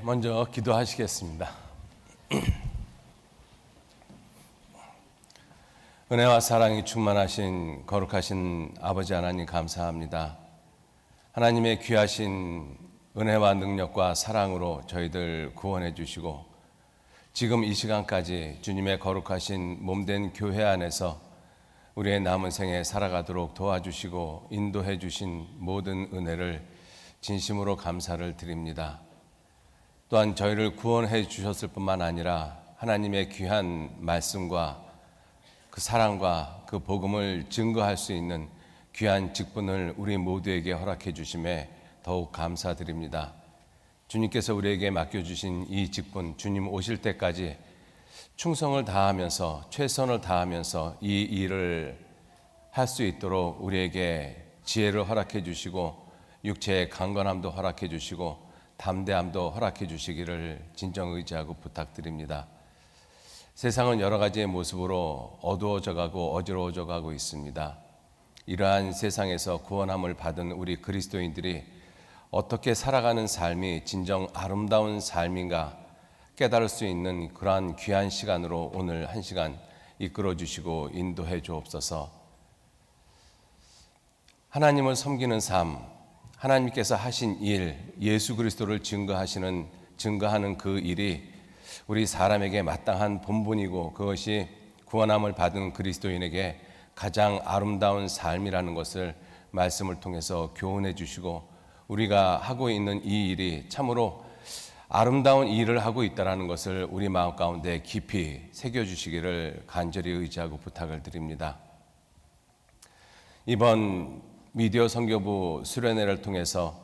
먼저 기도하시겠습니다. 은혜와 사랑이 충만하신 거룩하신 아버지 하나님 감사합니다. 하나님의 귀하신 은혜와 능력과 사랑으로 저희들 구원해 주시고 지금 이 시간까지 주님의 거룩하신 몸된 교회 안에서 우리의 남은 생에 살아가도록 도와주시고 인도해 주신 모든 은혜를 진심으로 감사를 드립니다. 또한 저희를 구원해 주셨을 뿐만 아니라 하나님의 귀한 말씀과 그 사랑과 그 복음을 증거할 수 있는 귀한 직분을 우리 모두에게 허락해 주심에 더욱 감사드립니다. 주님께서 우리에게 맡겨주신 이 직분, 주님 오실 때까지 충성을 다하면서 최선을 다하면서 이 일을 할 수 있도록 우리에게 지혜를 허락해 주시고 육체의 강건함도 허락해 주시고 담대함도 허락해 주시기를 진정 의지하고 부탁드립니다. 세상은 여러 가지의 모습으로 어두워져 가고 어지러워져 가고 있습니다. 이러한 세상에서 구원함을 받은 우리 그리스도인들이 어떻게 살아가는 삶이 진정 아름다운 삶인가 깨달을 수 있는 그러한 귀한 시간으로 오늘 한 시간 이끌어 주시고 인도해 주옵소서. 하나님을 섬기는 삶, 하나님께서 하신 일, 예수 그리스도를 증거하는 그 일이 우리 사람에게 마땅한 본분이고 그것이 구원함을 받은 그리스도인에게 가장 아름다운 삶이라는 것을 말씀을 통해서 교훈해 주시고 우리가 하고 있는 이 일이 참으로 아름다운 일을 하고 있다는 것을 우리 마음 가운데 깊이 새겨주시기를 간절히 의지하고 부탁을 드립니다. 이번 미디어 선교부 수련회를 통해서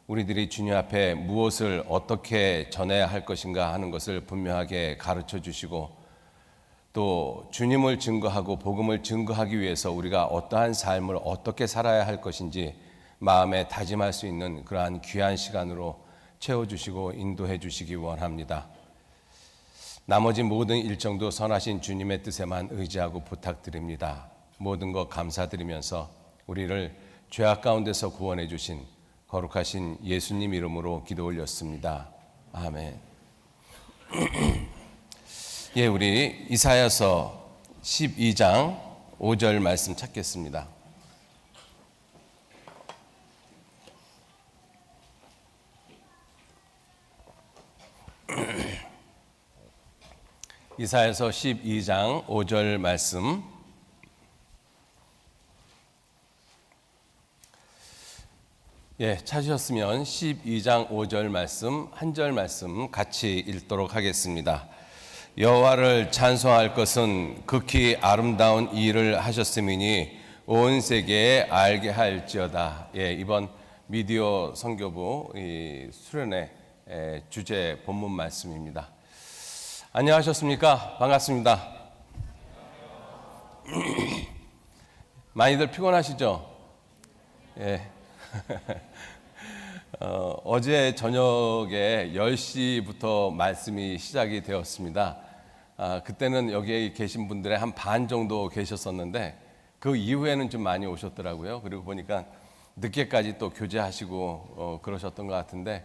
우리들이 주님 앞에 무엇을 어떻게 전해야 할 것인가 하는 것을 분명하게 가르쳐 주시고 또 주님을 증거하고 복음을 증거하기 위해서 우리가 어떠한 삶을 어떻게 살아야 할 것인지 마음에 다짐할 수 있는 그러한 귀한 시간으로 채워주시고 인도해 주시기 원합니다. 나머지 모든 일정도 선하신 주님의 뜻에만 의지하고 부탁드립니다. 모든 것 감사드리면서 우리를 죄악 가운데서 구원해 주신 거룩하신 예수님 이름으로 기도 올렸습니다. 아멘. 우리 이사야서 12장 5절 말씀 찾겠습니다. 이사야서 12장 5절 말씀. 찾으셨으면 12장 5절 말씀 한 절 말씀 같이 읽도록 하겠습니다. 여호와를 찬송할 것은 극히 아름다운 일을 하셨음이니 온 세계에 알게 할지어다. 이번 미디어 선교부 수련회 주제 본문 말씀입니다. 안녕하셨습니까? 반갑습니다. 많이들 피곤하시죠? 어제 저녁에 10시부터 말씀이 시작이 되었습니다. 그때는 여기에 계신 분들의 한 반 정도 계셨었는데 그 이후에는 좀 많이 오셨더라고요. 그리고 보니까 늦게까지 또 교제하시고 그러셨던 것 같은데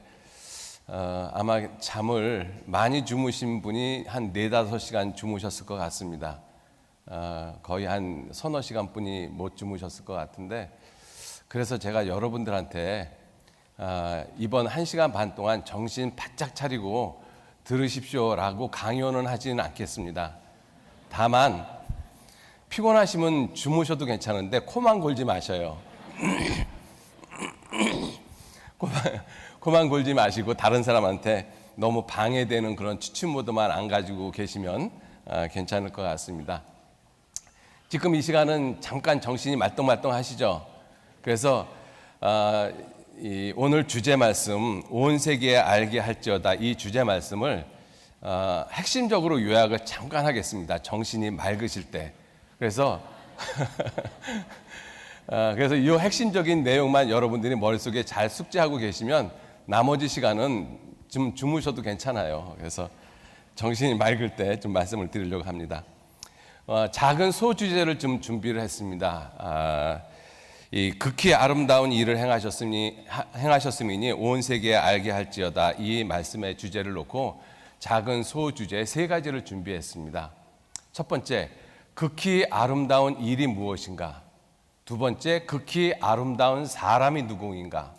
아마 잠을 많이 주무신 분이 한 4-5시간 주무셨을 것 같습니다. 거의 한 서너 시간뿐이 못 주무셨을 것 같은데 그래서 제가 여러분들한테 이번 1시간 반 동안 정신 바짝 차리고 들으십시오라고 강요는 하지는 않겠습니다. 다만 피곤하시면 주무셔도 괜찮은데 코만 골지 마셔요. 코만 골지 마시고 다른 사람한테 너무 방해되는 그런 취침 모드만 안 가지고 계시면 괜찮을 것 같습니다. 지금 이 시간은 잠깐 정신이 말똥말똥 하시죠? 그래서 오늘 주제 말씀 온 세계에 알게 할지어다 이 주제 말씀을 핵심적으로 요약을 잠깐 하겠습니다. 정신이 맑으실 때. 그래서 이 핵심적인 내용만 여러분들이 머릿속에 잘 숙지하고 계시면 나머지 시간은 좀 주무셔도 괜찮아요. 그래서 정신이 맑을 때 좀 말씀을 드리려고 합니다. 작은 소주제를 좀 준비를 했습니다. 이 극히 아름다운 일을 행하셨음이니 온 세계에 알게 할지어다. 이 말씀의 주제를 놓고 작은 소주제 3가지를 준비했습니다. 첫 번째, 극히 아름다운 일이 무엇인가? 두 번째, 극히 아름다운 사람이 누구인가?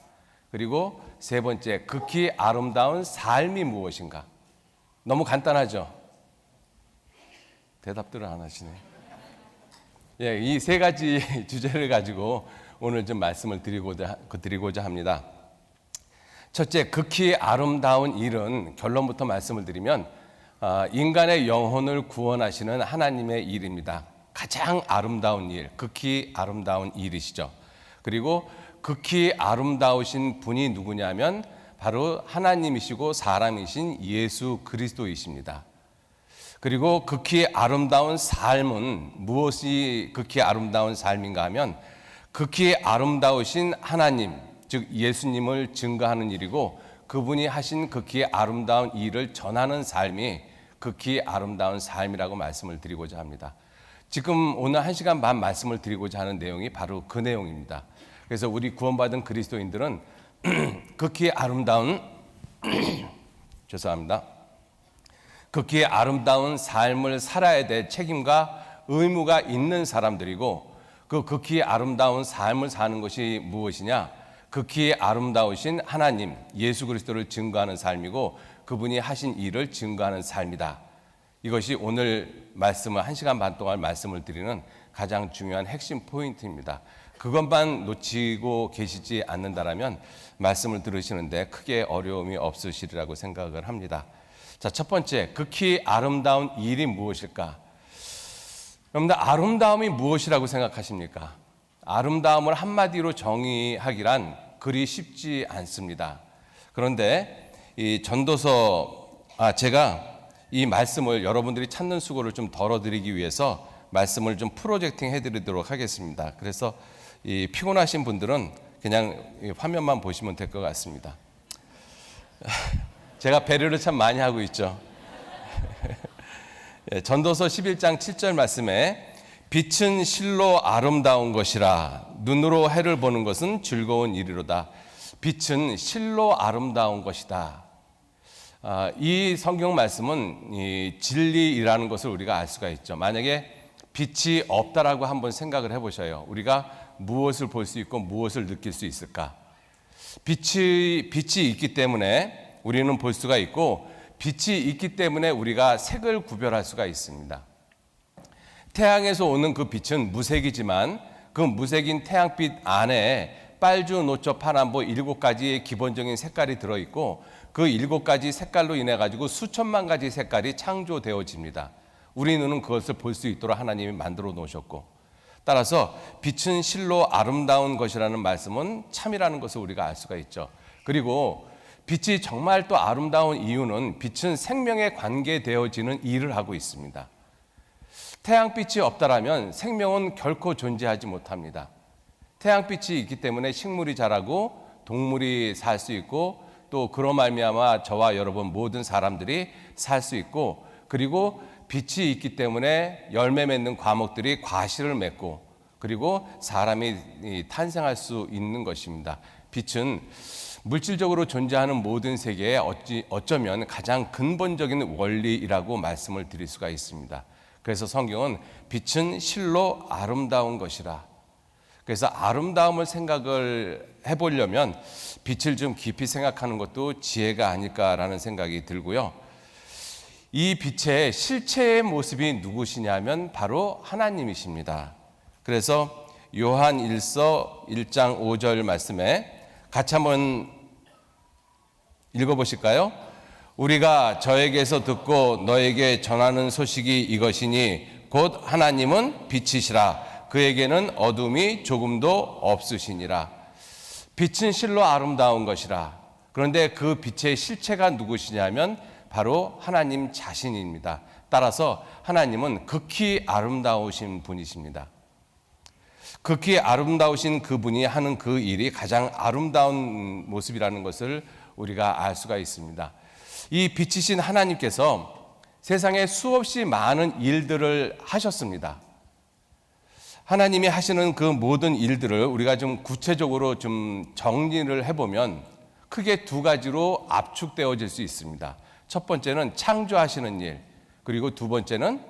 그리고 세 번째, 극히 아름다운 삶이 무엇인가? 너무 간단하죠? 대답들을 안 하시네. 예, 이 3가지 주제를 가지고 오늘 좀 말씀을 드리고자 합니다. 첫째, 극히 아름다운 일은 결론부터 말씀을 드리면 인간의 영혼을 구원하시는 하나님의 일입니다. 가장 아름다운 일, 극히 아름다운 일이시죠. 그리고 극히 아름다우신 분이 누구냐면 바로 하나님이시고 사람이신 예수 그리스도이십니다. 그리고 극히 아름다운 삶은 무엇이 극히 아름다운 삶인가 하면 극히 아름다우신 하나님, 즉 예수님을 증거하는 일이고 그분이 하신 극히 아름다운 일을 전하는 삶이 극히 아름다운 삶이라고 말씀을 드리고자 합니다. 지금 오늘 1시간 반 말씀을 드리고자 하는 내용이 바로 그 내용입니다. 그래서 우리 구원받은 그리스도인들은 극히 아름다운 죄송합니다. 극히 아름다운 삶을 살아야 될 책임과 의무가 있는 사람들이고 그 극히 아름다운 삶을 사는 것이 무엇이냐? 극히 아름다우신 하나님, 예수 그리스도를 증거하는 삶이고 그분이 하신 일을 증거하는 삶이다. 이것이 오늘 말씀을 1시간 반 동안 말씀을 드리는 가장 중요한 핵심 포인트입니다. 그것만 놓치고 계시지 않는다라면 말씀을 들으시는데 크게 어려움이 없으시리라고 생각을 합니다. 자, 첫 번째, 극히 아름다운 일이 무엇일까? 여러분들, 아름다움이 무엇이라고 생각하십니까? 아름다움을 한마디로 정의하기란 그리 쉽지 않습니다. 그런데 이 전도서, 제가 이 말씀을 여러분들이 찾는 수고를 좀 덜어드리기 위해서 말씀을 좀 프로젝팅 해드리도록 하겠습니다. 그래서 이 피곤하신 분들은 그냥 화면만 보시면 될 것 같습니다. 제가 배려를 참 많이 하고 있죠. 전도서 11장 7절 말씀에 빛은 실로 아름다운 것이라 눈으로 해를 보는 것은 즐거운 일이로다. 빛은 실로 아름다운 것이다. 이 성경 말씀은 이 진리라는 것을 우리가 알 수가 있죠. 만약에 빛이 없다라고 한번 생각을 해보셔요. 우리가 무엇을 볼 수 있고 무엇을 느낄 수 있을까? 빛이 있기 때문에 우리는 볼 수가 있고 빛이 있기 때문에 우리가 색을 구별할 수가 있습니다. 태양에서 오는 그 빛은 무색이지만 그 무색인 태양빛 안에 빨주, 노초, 파란보 7가지의 기본적인 색깔이 들어있고 그 7가지 색깔로 인해 가지고 수천만 가지 색깔이 창조되어집니다. 우리 눈은 그것을 볼 수 있도록 하나님이 만들어 놓으셨고, 따라서 빛은 실로 아름다운 것이라는 말씀은 참이라는 것을 우리가 알 수가 있죠. 그리고 빛이 정말 또 아름다운 이유는 빛은 생명에 관계되어지는 일을 하고 있습니다. 태양빛이 없다라면 생명은 결코 존재하지 못합니다. 태양빛이 있기 때문에 식물이 자라고 동물이 살 수 있고 또 그로 말미암아 저와 여러분 모든 사람들이 살 수 있고, 그리고 빛이 있기 때문에 열매 맺는 과목들이 과실을 맺고 그리고 사람이 탄생할 수 있는 것입니다. 빛은 물질적으로 존재하는 모든 세계에 어쩌면 가장 근본적인 원리라고 말씀을 드릴 수가 있습니다. 그래서 성경은 빛은 실로 아름다운 것이라. 그래서 아름다움을 생각을 해보려면 빛을 좀 깊이 생각하는 것도 지혜가 아닐까라는 생각이 들고요. 이 빛의 실체의 모습이 누구시냐면 바로 하나님이십니다. 그래서 요한 1서 1장 5절 말씀에 같이 한번 읽어보실까요? 우리가 저에게서 듣고 너에게 전하는 소식이 이것이니 곧 하나님은 빛이시라. 그에게는 어둠이 조금도 없으시니라. 빛은 실로 아름다운 것이라. 그런데 그 빛의 실체가 누구시냐면 바로 하나님 자신입니다. 따라서 하나님은 극히 아름다우신 분이십니다. 극히 아름다우신 그분이 하는 그 일이 가장 아름다운 모습이라는 것을 우리가 알 수가 있습니다. 이 빛이신 하나님께서 세상에 수없이 많은 일들을 하셨습니다. 하나님이 하시는 그 모든 일들을 우리가 좀 구체적으로 좀 정리를 해보면 크게 두 가지로 압축되어질 수 있습니다. 첫 번째는 창조하시는 일, 그리고 두 번째는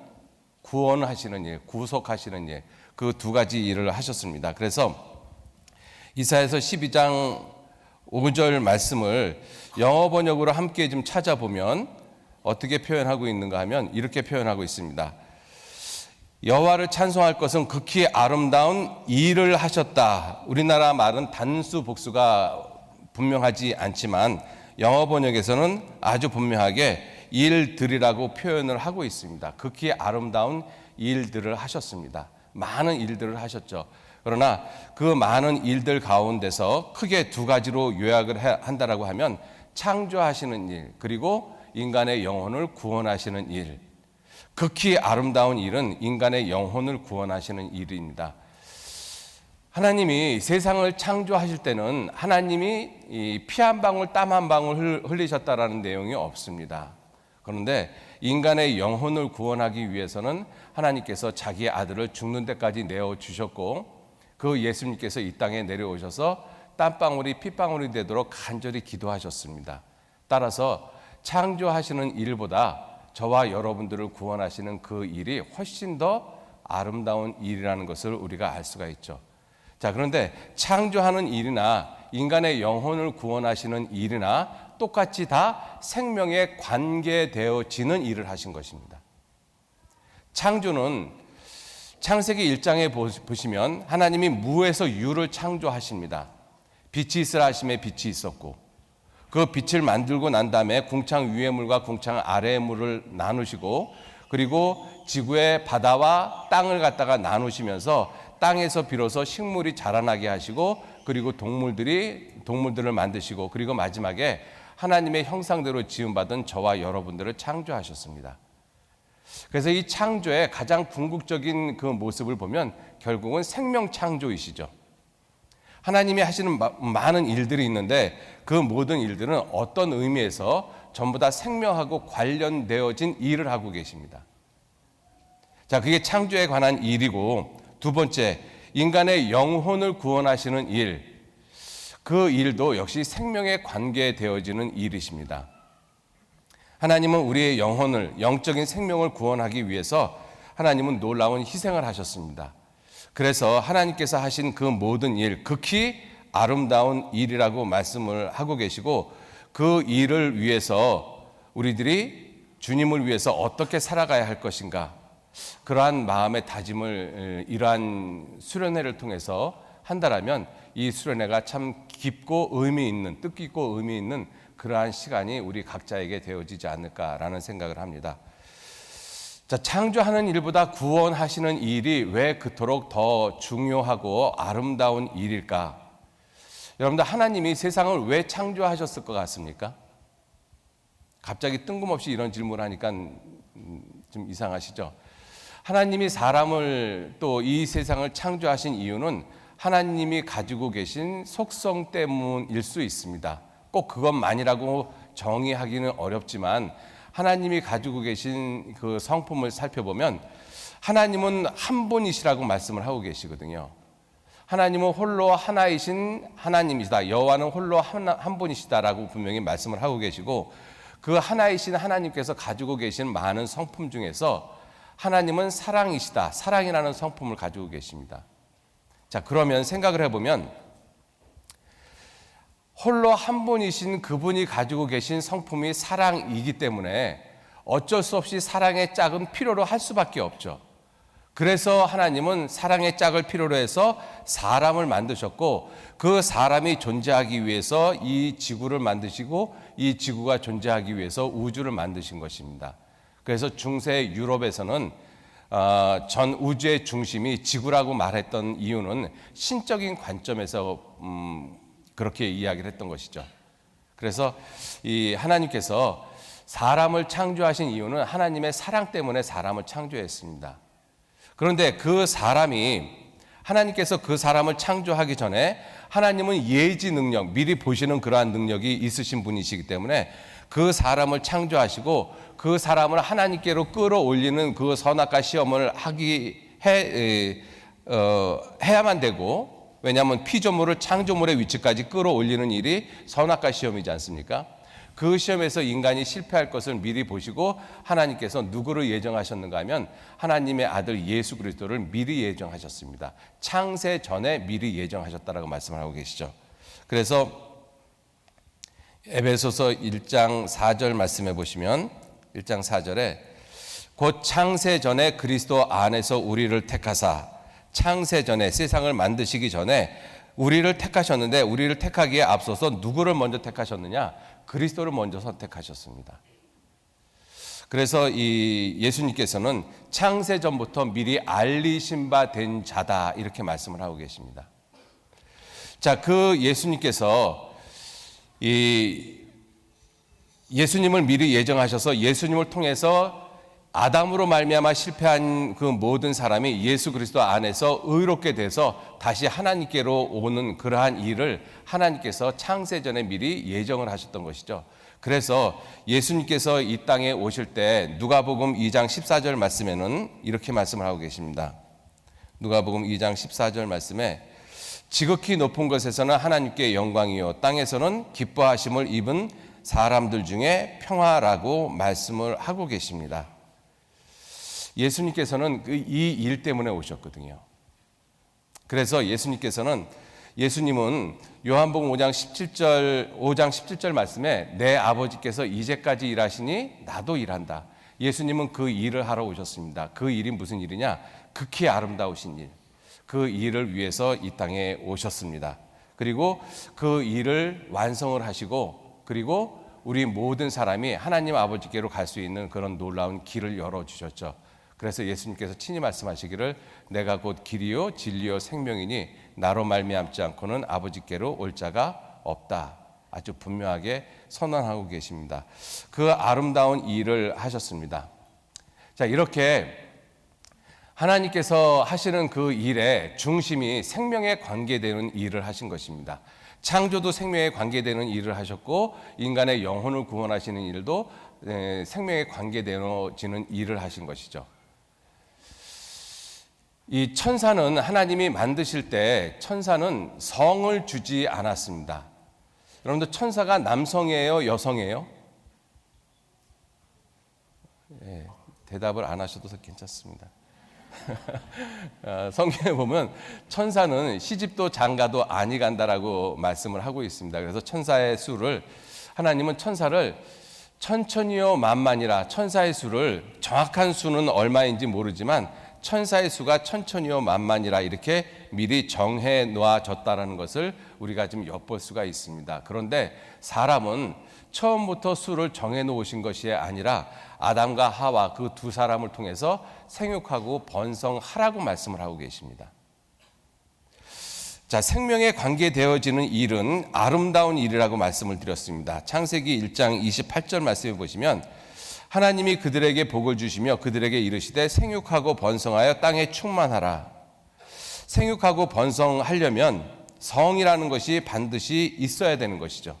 구원하시는 일, 구속하시는 일, 그 두 가지 일을 하셨습니다. 그래서 이사야서 12장 5절 말씀을 영어 번역으로 함께 좀 찾아보면 어떻게 표현하고 있는가 하면 이렇게 표현하고 있습니다. 여호와를 찬송할 것은 극히 아름다운 일을 하셨다. 우리나라 말은 단수 복수가 분명하지 않지만 영어 번역에서는 아주 분명하게 일들이라고 표현을 하고 있습니다. 극히 아름다운 일들을 하셨습니다. 많은 일들을 하셨죠. 그러나 그 많은 일들 가운데서 크게 두 가지로 요약을 한다라고 하면 창조하시는 일, 그리고 인간의 영혼을 구원하시는 일. 극히 아름다운 일은 인간의 영혼을 구원하시는 일입니다. 하나님이 세상을 창조하실 때는 하나님이 피 한 방울 땀 한 방울 흘리셨다라는 내용이 없습니다. 그런데 인간의 영혼을 구원하기 위해서는 하나님께서 자기의 아들을 죽는 데까지 내어주셨고 그 예수님께서 이 땅에 내려오셔서 땀방울이 핏방울이 되도록 간절히 기도하셨습니다. 따라서 창조하시는 일보다 저와 여러분들을 구원하시는 그 일이 훨씬 더 아름다운 일이라는 것을 우리가 알 수가 있죠. 자, 그런데 창조하는 일이나 인간의 영혼을 구원하시는 일이나 똑같이 다 생명에 관계되어지는 일을 하신 것입니다. 창조는 창세기 1장에 보시면 하나님이 무에서 유를 창조하십니다. 빛이 있으라 하심에 빛이 있었고 그 빛을 만들고 난 다음에 궁창 위의 물과 궁창 아래의 물을 나누시고 그리고 지구의 바다와 땅을 갖다가 나누시면서 땅에서 비로소 식물이 자라나게 하시고 그리고 동물들을 만드시고 그리고 마지막에 하나님의 형상대로 지음받은 저와 여러분들을 창조하셨습니다. 그래서 이 창조의 가장 궁극적인 그 모습을 보면 결국은 생명 창조이시죠. 하나님이 하시는 많은 일들이 있는데 그 모든 일들은 어떤 의미에서 전부 다 생명하고 관련되어진 일을 하고 계십니다. 자, 그게 창조에 관한 일이고 두 번째, 인간의 영혼을 구원하시는 일. 그 일도 역시 생명에 관계되어지는 일이십니다. 하나님은 우리의 영혼을, 영적인 생명을 구원하기 위해서 하나님은 놀라운 희생을 하셨습니다. 그래서 하나님께서 하신 그 모든 일, 극히 아름다운 일이라고 말씀을 하고 계시고 그 일을 위해서 우리들이 주님을 위해서 어떻게 살아가야 할 것인가, 그러한 마음의 다짐을 이러한 수련회를 통해서 한다라면 이 수련회가 참 깊고 의미 있는, 뜻깊고 의미 있는 그러한 시간이 우리 각자에게 되어지지 않을까라는 생각을 합니다. 자, 창조하는 일보다 구원하시는 일이 왜 그토록 더 중요하고 아름다운 일일까? 여러분들, 하나님이 세상을 왜 창조하셨을 것 같습니까? 갑자기 뜬금없이 이런 질문을 하니까 좀 이상하시죠? 하나님이 사람을 또 이 세상을 창조하신 이유는 하나님이 가지고 계신 속성 때문일 수 있습니다. 꼭 그것만이라고 정의하기는 어렵지만 하나님이 가지고 계신 그 성품을 살펴보면 하나님은 한 분이시라고 말씀을 하고 계시거든요. 하나님은 홀로 하나이신 하나님이시다. 여호와는 홀로 한 분이시다라고 분명히 말씀을 하고 계시고 그 하나이신 하나님께서 가지고 계신 많은 성품 중에서 하나님은 사랑이시다. 사랑이라는 성품을 가지고 계십니다. 자, 그러면 생각을 해보면 홀로 한 분이신 그분이 가지고 계신 성품이 사랑이기 때문에 어쩔 수 없이 사랑의 짝은 필요로 할 수밖에 없죠. 그래서 하나님은 사랑의 짝을 필요로 해서 사람을 만드셨고 그 사람이 존재하기 위해서 이 지구를 만드시고 이 지구가 존재하기 위해서 우주를 만드신 것입니다. 그래서 중세 유럽에서는 전 우주의 중심이 지구라고 말했던 이유는 신적인 관점에서 그렇게 이야기를 했던 것이죠. 그래서 이 하나님께서 사람을 창조하신 이유는 하나님의 사랑 때문에 사람을 창조했습니다. 그런데 그 사람이 하나님께서 그 사람을 창조하기 전에 하나님은 예지 능력, 미리 보시는 그러한 능력이 있으신 분이시기 때문에 그 사람을 창조하시고 그 사람을 하나님께로 끌어올리는 그 선악과 시험을 해야만 되고, 왜냐하면 피조물을 창조물의 위치까지 끌어올리는 일이 선악과 시험이지 않습니까? 그 시험에서 인간이 실패할 것을 미리 보시고 하나님께서 누구를 예정하셨는가 하면 하나님의 아들 예수 그리스도를 미리 예정하셨습니다. 창세 전에 미리 예정하셨다라고 말씀을 하고 계시죠. 그래서 에베소서 1장 4절 말씀해 보시면 1장 4절에 곧 창세 전에 그리스도 안에서 우리를 택하사, 창세 전에 세상을 만드시기 전에 우리를 택하셨는데, 우리를 택하기에 앞서서 누구를 먼저 택하셨느냐? 그리스도를 먼저 선택하셨습니다. 그래서 이 예수님께서는 창세 전부터 미리 알리신 바 된 자다, 이렇게 말씀을 하고 계십니다. 자, 그 예수님께서 예수님을 미리 예정하셔서 예수님을 통해서 아담으로 말미암아 실패한 그 모든 사람이 예수 그리스도 안에서 의롭게 돼서 다시 하나님께로 오는 그러한 일을 하나님께서 창세전에 미리 예정을 하셨던 것이죠. 그래서 예수님께서 이 땅에 오실 때 누가복음 2장 14절 말씀에는 이렇게 말씀을 하고 계십니다. 누가복음 2장 14절 말씀에 지극히 높은 곳에서는 하나님께 영광이요 땅에서는 기뻐하심을 입은 사람들 중에 평화라고 말씀을 하고 계십니다. 예수님께서는 이 일 때문에 오셨거든요. 그래서 예수님은 요한복음 5장 17절 말씀에 내 아버지께서 이제까지 일하시니 나도 일한다. 예수님은 그 일을 하러 오셨습니다. 그 일이 무슨 일이냐? 극히 아름다우신 일. 그 일을 위해서 이 땅에 오셨습니다. 그리고 그 일을 완성을 하시고, 그리고 우리 모든 사람이 하나님 아버지께로 갈 수 있는 그런 놀라운 길을 열어주셨죠. 그래서 예수님께서 친히 말씀하시기를 내가 곧 길이요 진리요 생명이니 나로 말미암지 않고는 아버지께로 올 자가 없다. 아주 분명하게 선언하고 계십니다. 그 아름다운 일을 하셨습니다. 자, 이렇게 하나님께서 하시는 그 일의 중심이 생명에 관계되는 일을 하신 것입니다. 창조도 생명에 관계되는 일을 하셨고, 인간의 영혼을 구원하시는 일도 생명에 관계되어지는 일을 하신 것이죠. 이 천사는 하나님이 만드실 때 천사는 성을 주지 않았습니다. 여러분들 천사가 남성이에요, 여성이에요? 네, 대답을 안 하셔도 괜찮습니다. 성경에 보면 천사는 시집도 장가도 아니 간다라고 말씀을 하고 있습니다. 그래서 천사의 수를, 하나님은 천사를 천천히요 만만이라, 천사의 수를 정확한 수는 얼마인지 모르지만 천사의 수가 천천히요 만만이라 이렇게 미리 정해 놓아졌다라는 것을 우리가 지금 엿볼 수가 있습니다. 그런데 사람은 처음부터 수를 정해 놓으신 것이 아니라 아담과 하와 그 두 사람을 통해서 생육하고 번성하라고 말씀을 하고 계십니다. 자, 생명에 관계되어지는 일은 아름다운 일이라고 말씀을 드렸습니다. 창세기 1장 28절 말씀을 보시면 하나님이 그들에게 복을 주시며 그들에게 이르시되 생육하고 번성하여 땅에 충만하라. 생육하고 번성하려면 성이라는 것이 반드시 있어야 되는 것이죠.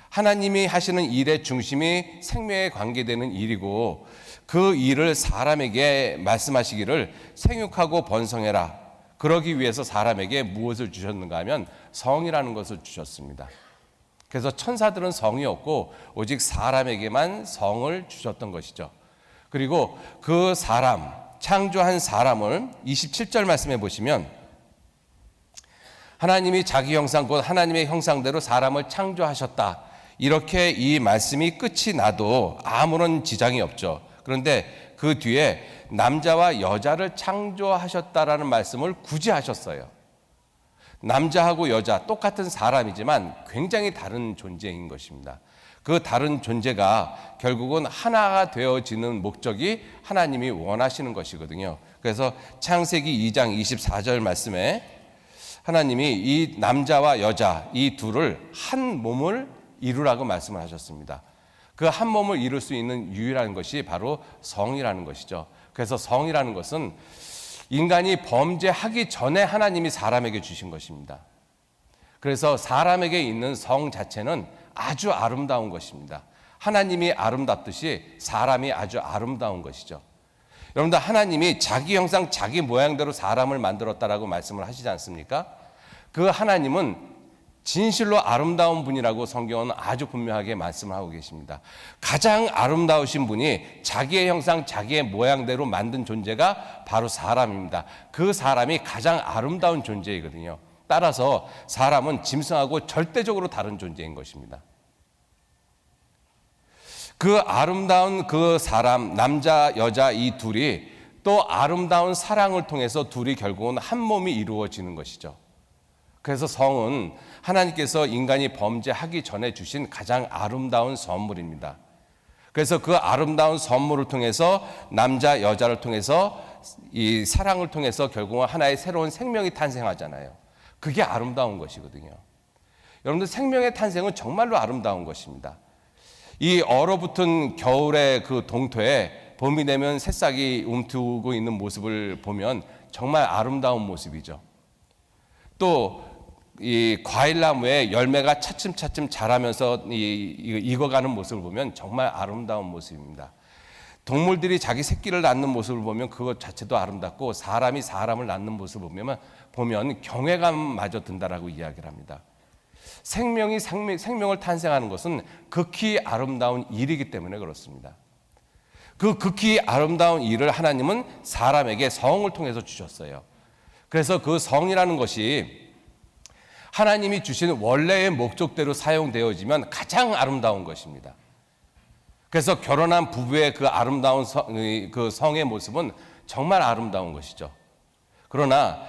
하나님이 하시는 일의 중심이 생명에 관계되는 일이고, 그 일을 사람에게 말씀하시기를 생육하고 번성해라. 그러기 위해서 사람에게 무엇을 주셨는가 하면 성이라는 것을 주셨습니다. 그래서 천사들은 성이 없고 오직 사람에게만 성을 주셨던 것이죠. 그리고 그 사람, 창조한 사람을 27절 말씀해 보시면 하나님이 자기 형상 곧 하나님의 형상대로 사람을 창조하셨다. 이렇게 이 말씀이 끝이 나도 아무런 지장이 없죠. 그런데 그 뒤에 남자와 여자를 창조하셨다라는 말씀을 굳이 하셨어요. 남자하고 여자 똑같은 사람이지만 굉장히 다른 존재인 것입니다. 그 다른 존재가 결국은 하나가 되어지는 목적이 하나님이 원하시는 것이거든요. 그래서 창세기 2장 24절 말씀에 하나님이 이 남자와 여자 이 둘을 한 몸을 이루라고 말씀을 하셨습니다. 그 한 몸을 이룰 수 있는 유일한 것이 바로 성이라는 것이죠. 그래서 성이라는 것은 인간이 범죄하기 전에 하나님이 사람에게 주신 것입니다. 그래서 사람에게 있는 성 자체는 아주 아름다운 것입니다. 하나님이 아름답듯이 사람이 아주 아름다운 것이죠. 여러분들, 하나님이 자기 형상 자기 모양대로 사람을 만들었다라고 말씀을 하시지 않습니까? 그 하나님은 진실로 아름다운 분이라고 성경은 아주 분명하게 말씀을 하고 계십니다. 가장 아름다우신 분이 자기의 형상 자기의 모양대로 만든 존재가 바로 사람입니다. 그 사람이 가장 아름다운 존재이거든요. 따라서 사람은 짐승하고 절대적으로 다른 존재인 것입니다. 그 아름다운 그 사람, 남자 여자 이 둘이 또 아름다운 사랑을 통해서 둘이 결국은 한 몸이 이루어지는 것이죠. 그래서 성은 하나님께서 인간이 범죄하기 전에 주신 가장 아름다운 선물입니다. 그래서 그 아름다운 선물을 통해서 남자 여자를 통해서 이 사랑을 통해서 결국은 하나의 새로운 생명이 탄생하잖아요. 그게 아름다운 것이거든요. 여러분들, 생명의 탄생은 정말로 아름다운 것입니다. 이 얼어붙은 겨울의 그 동토에 봄이 되면 새싹이 움트고 있는 모습을 보면 정말 아름다운 모습이죠. 또 이 과일나무에 열매가 차츰차츰 자라면서 익어가는 모습을 보면 정말 아름다운 모습입니다. 동물들이 자기 새끼를 낳는 모습을 보면 그것 자체도 아름답고, 사람이 사람을 낳는 모습을 보면 경외감마저 든다라고 이야기를 합니다. 생명을 탄생하는 것은 극히 아름다운 일이기 때문에 그렇습니다. 그 극히 아름다운 일을 하나님은 사람에게 성을 통해서 주셨어요. 그래서 그 성이라는 것이 하나님이 주신 원래의 목적대로 사용되어지면 가장 아름다운 것입니다. 그래서 결혼한 부부의 그 아름다운 그 성의 모습은 정말 아름다운 것이죠. 그러나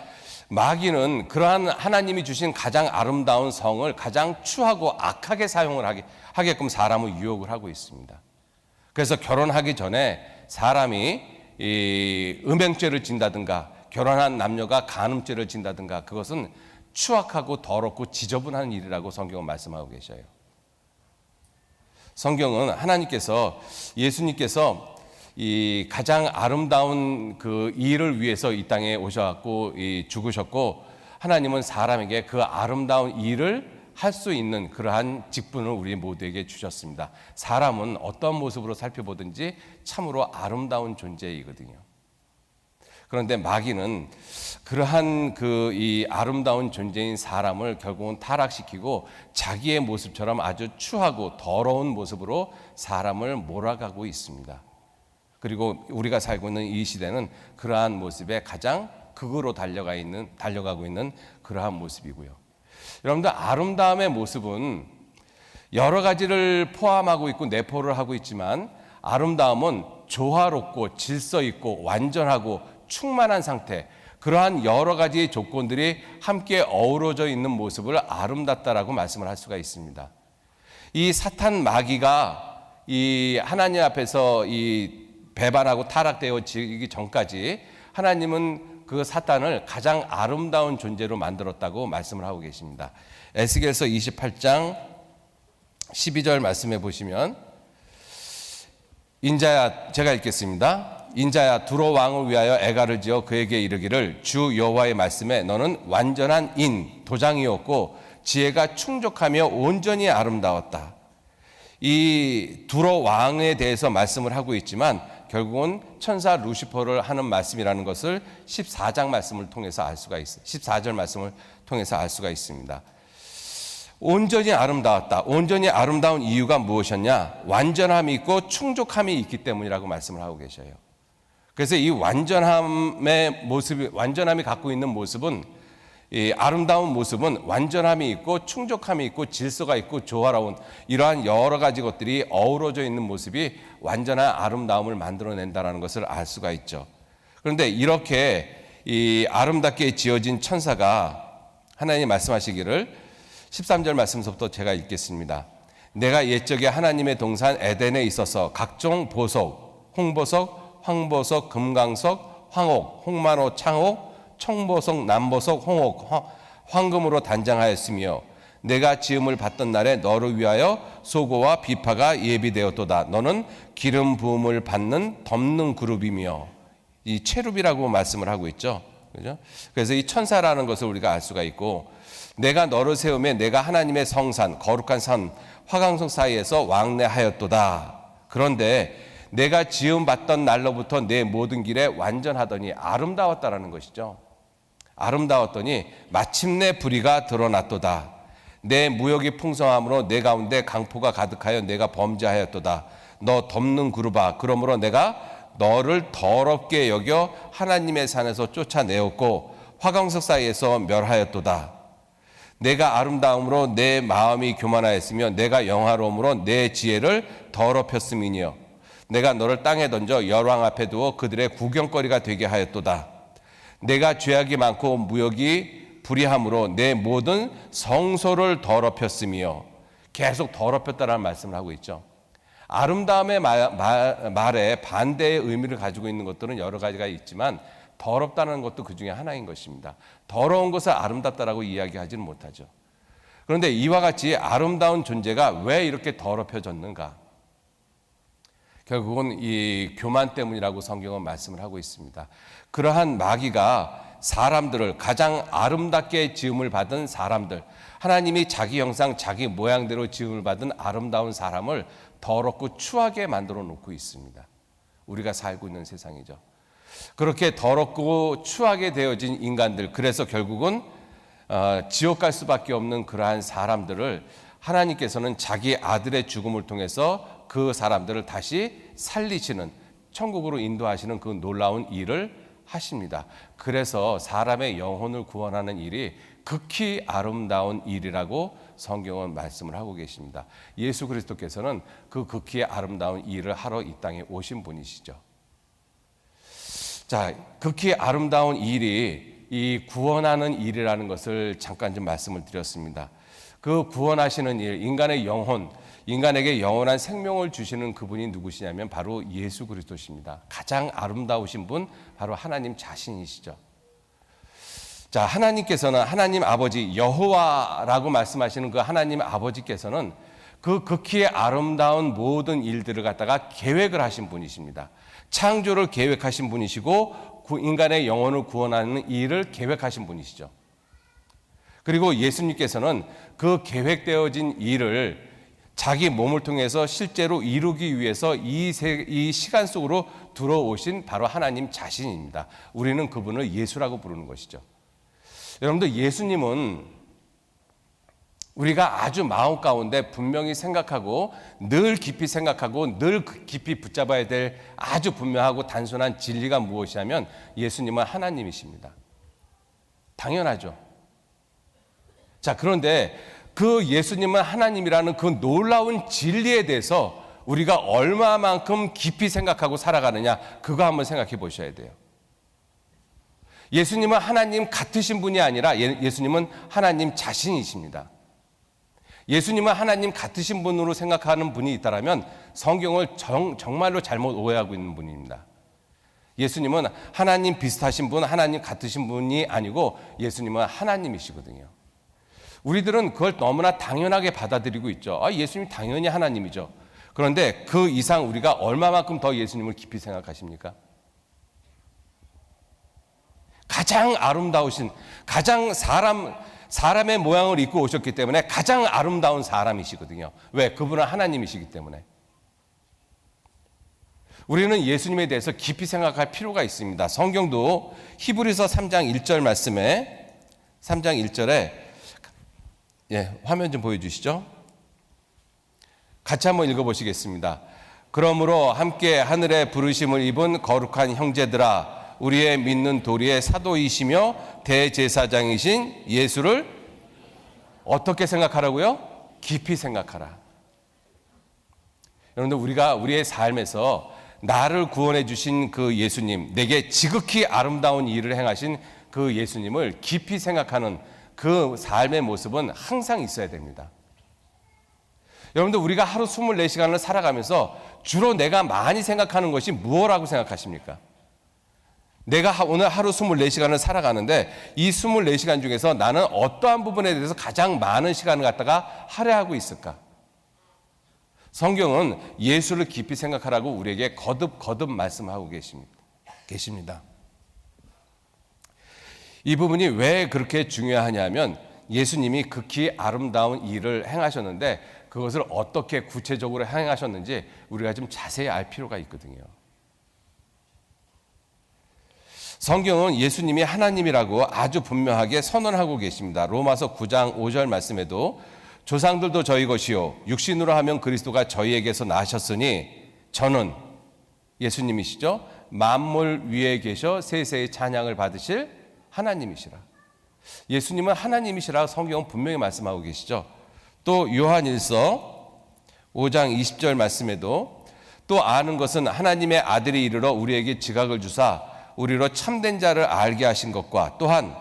마귀는 그러한 하나님이 주신 가장 아름다운 성을 가장 추하고 악하게 사용을 하게끔 사람을 유혹을 하고 있습니다. 그래서 결혼하기 전에 사람이 이 음행죄를 진다든가, 결혼한 남녀가 간음죄를 진다든가, 그것은 추악하고 더럽고 지저분한 일이라고 성경은 말씀하고 계셔요. 성경은 예수님께서 이 가장 아름다운 그 일을 위해서 이 땅에 오셔갖고 죽으셨고, 하나님은 사람에게 그 아름다운 일을 할 수 있는 그러한 직분을 우리 모두에게 주셨습니다. 사람은 어떤 모습으로 살펴보든지 참으로 아름다운 존재이거든요. 그런데 마귀는 그러한 이 아름다운 존재인 사람을 결국은 타락시키고 자기의 모습처럼 아주 추하고 더러운 모습으로 사람을 몰아가고 있습니다. 그리고 우리가 살고 있는 이 시대는 그러한 모습에 가장 극으로 달려가고 있는 그러한 모습이고요. 여러분들, 아름다움의 모습은 여러 가지를 포함하고 있고 내포를 하고 있지만, 아름다움은 조화롭고 질서 있고 완전하고 충만한 상태, 그러한 여러 가지의 조건들이 함께 어우러져 있는 모습을 아름답다라고 말씀을 할 수가 있습니다. 이 사탄 마귀가 이 하나님 앞에서 이 배반하고 타락되어지기 전까지 하나님은 그 사탄을 가장 아름다운 존재로 만들었다고 말씀을 하고 계십니다. 에스겔서 28장 12절 말씀해 보시면, 인자야, 제가 읽겠습니다. 인자야, 두로 왕을 위하여 애가를 지어 그에게 이르기를, 주 여호와의 말씀에 너는 완전한 도장이었고 지혜가 충족하며 온전히 아름다웠다. 이 두로 왕에 대해서 말씀을 하고 있지만 결국은 천사 루시퍼를 하는 말씀이라는 것을 14장 말씀을 통해서 알 수가 있어요. 14절 말씀을 통해서 알 수가 있습니다. 온전히 아름다웠다. 온전히 아름다운 이유가 무엇이었냐? 완전함이 있고 충족함이 있기 때문이라고 말씀을 하고 계셔요. 그래서 이 완전함이 갖고 있는 모습은, 이 아름다운 모습은 완전함이 있고 충족함이 있고 질서가 있고 조화로운 이러한 여러 가지 것들이 어우러져 있는 모습이 완전한 아름다움을 만들어낸다는 것을 알 수가 있죠. 그런데 이렇게 이 아름답게 지어진 천사가 하나님이 말씀하시기를, 13절 말씀부터 제가 읽겠습니다. 내가 옛적에 하나님의 동산 에덴에 있어서 각종 보석, 홍보석, 황보석, 금강석, 황옥, 홍만호, 창옥, 청보석, 남보석, 홍옥, 황금으로 단장하였으며, 내가 지음을 받던 날에 너를 위하여 소고와 비파가 예비되었도다. 너는 기름 부음을 받는 덮는 그룹이며, 이 체룹이라고 말씀을 하고 있죠. 그죠? 그래서 이 천사라는 것을 우리가 알 수가 있고, 내가 너를 세우며 내가 하나님의 성산, 거룩한 산, 화강석 사이에서 왕래하였도다. 그런데 내가 지음받던 날로부터 내 모든 길에 완전하더니 아름다웠다라는 것이죠. 아름다웠더니 마침내 불의가 드러났도다. 내 무역이 풍성함으로 내 가운데 강포가 가득하여 내가 범죄하였도다. 너 덮는 그루바, 그러므로 내가 너를 더럽게 여겨 하나님의 산에서 쫓아내었고 화강석 사이에서 멸하였도다. 내가 아름다움으로 내 마음이 교만하였으며 내가 영화로움으로 내 지혜를 더럽혔음이니요. 내가 너를 땅에 던져 열왕 앞에 두어 그들의 구경거리가 되게 하였도다. 내가 죄악이 많고 무역이 불의함으로 내 모든 성소를 더럽혔으며, 계속 더럽혔다라는 말씀을 하고 있죠. 아름다움의 말에 반대의 의미를 가지고 있는 것들은 여러 가지가 있지만 더럽다는 것도 그 중에 하나인 것입니다. 더러운 것을 아름답다라고 이야기하지는 못하죠. 그런데 이와 같이 아름다운 존재가 왜 이렇게 더럽혀졌는가? 결국은 이 교만 때문이라고 성경은 말씀을 하고 있습니다. 그러한 마귀가 사람들을, 가장 아름답게 지음을 받은 사람들, 하나님이 자기 형상, 자기 모양대로 지음을 받은 아름다운 사람을 더럽고 추하게 만들어 놓고 있습니다. 우리가 살고 있는 세상이죠. 그렇게 더럽고 추하게 되어진 인간들, 그래서 결국은 지옥 갈 수밖에 없는 그러한 사람들을 하나님께서는 자기 아들의 죽음을 통해서 그 사람들을 다시 살리시는, 천국으로 인도하시는 그 놀라운 일을 하십니다. 그래서 사람의 영혼을 구원하는 일이 극히 아름다운 일이라고 성경은 말씀을 하고 계십니다. 예수 그리스도께서는 그 극히 아름다운 일을 하러 이 땅에 오신 분이시죠. 자, 극히 아름다운 일이 이 구원하는 일이라는 것을 잠깐 좀 말씀을 드렸습니다. 그 구원하시는 일, 인간의 영혼, 인간에게 영원한 생명을 주시는 그분이 누구시냐면 바로 예수 그리스도십니다. 가장 아름다우신 분, 바로 하나님 자신이시죠. 자, 하나님께서는, 하나님 아버지 여호와라고 말씀하시는 그 하나님 아버지께서는 그 극히 아름다운 모든 일들을 갖다가 계획을 하신 분이십니다. 창조를 계획하신 분이시고 인간의 영혼을 구원하는 일을 계획하신 분이시죠. 그리고 예수님께서는 그 계획되어진 일을 자기 몸을 통해서 실제로 이루기 위해서 이 시간 속으로 들어오신 바로 하나님 자신입니다. 우리는 그분을 예수라고 부르는 것이죠. 여러분들, 예수님은 우리가 아주 마음 가운데 분명히 생각하고 늘 깊이 생각하고 늘 깊이 붙잡아야 될 아주 분명하고 단순한 진리가 무엇이냐면 예수님은 하나님이십니다. 당연하죠. 자, 그런데 그 예수님은 하나님이라는 그 놀라운 진리에 대해서 우리가 얼마만큼 깊이 생각하고 살아가느냐, 그거 한번 생각해 보셔야 돼요. 예수님은 하나님 같으신 분이 아니라 예수님은 하나님 자신이십니다. 예수님은 하나님 같으신 분으로 생각하는 분이 있다면 성경을 정말로 잘못 오해하고 있는 분입니다. 예수님은 하나님 비슷하신 분, 하나님 같으신 분이 아니고 예수님은 하나님이시거든요. 우리들은 그걸 너무나 당연하게 받아들이고 있죠. 예수님 당연히 하나님이죠. 그런데 그 이상 우리가 얼마만큼 더 예수님을 깊이 생각하십니까? 가장 아름다우신, 가장 사람의 모양을 입고 오셨기 때문에 가장 아름다운 사람이시거든요. 왜? 그분은 하나님이시기 때문에. 우리는 예수님에 대해서 깊이 생각할 필요가 있습니다. 성경도 히브리서 3장 1절 말씀에, 3장 1절에 화면 좀 보여주시죠. 같이 한번 읽어보시겠습니다. 그러므로 함께 하늘의 부르심을 입은 거룩한 형제들아, 우리의 믿는 도리의 사도이시며 대제사장이신 예수를 어떻게 생각하라고요? 깊이 생각하라. 여러분들, 우리가 우리의 삶에서 나를 구원해 주신 그 예수님, 내게 지극히 아름다운 일을 행하신 그 예수님을 깊이 생각하는 그 삶의 모습은 항상 있어야 됩니다. 여러분들, 우리가 하루 24시간을 살아가면서 주로 내가 많이 생각하는 것이 무엇이라고 생각하십니까? 내가 오늘 하루 24시간을 살아가는데 이 24시간 중에서 나는 어떠한 부분에 대해서 가장 많은 시간을 갖다가 할애하고 있을까? 성경은 예수를 깊이 생각하라고 우리에게 거듭 말씀하고 계십니다. 이 부분이 왜 그렇게 중요하냐면 예수님이 극히 아름다운 일을 행하셨는데 그것을 어떻게 구체적으로 행하셨는지 우리가 좀 자세히 알 필요가 있거든요. 성경은 예수님이 하나님이라고 아주 분명하게 선언하고 계십니다. 로마서 9장 5절 말씀에도 조상들도 저희 것이요 육신으로 하면 그리스도가 저희에게서 나셨으니 저는 예수님이시죠. 만물 위에 계셔 세세의 찬양을 받으실 하나님이시라. 예수님은 하나님이시라 성경은 분명히 말씀하고 계시죠. 또 요한일서 5장 20절 말씀에도 또 아는 것은 하나님의 아들이 이르러 우리에게 지각을 주사 우리로 참된 자를 알게 하신 것과 또한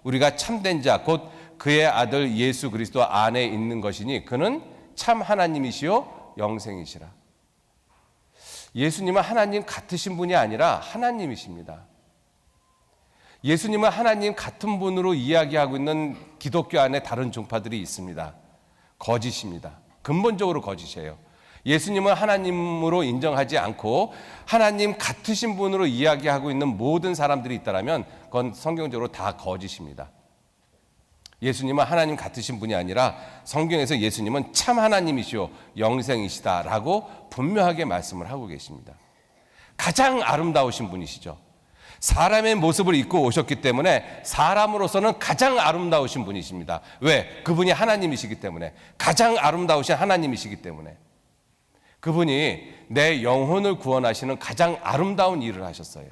우리가 참된 자 곧 그의 아들 예수 그리스도 안에 있는 것이니 그는 참 하나님이시요 영생이시라. 예수님은 하나님 같으신 분이 아니라 하나님이십니다. 예수님은 하나님 같은 분으로 이야기하고 있는 기독교 안에 다른 종파들이 있습니다. 거짓입니다. 근본적으로 거짓이에요. 예수님은 하나님으로 인정하지 않고 하나님 같으신 분으로 이야기하고 있는 모든 사람들이 있다면 그건 성경적으로 다 거짓입니다. 예수님은 하나님 같으신 분이 아니라 성경에서 예수님은 참 하나님이시오 영생이시다라고 분명하게 말씀을 하고 계십니다. 가장 아름다우신 분이시죠. 사람의 모습을 입고 오셨기 때문에 사람으로서는 가장 아름다우신 분이십니다. 왜? 그분이 하나님이시기 때문에. 가장 아름다우신 하나님이시기 때문에. 그분이 내 영혼을 구원하시는 가장 아름다운 일을 하셨어요.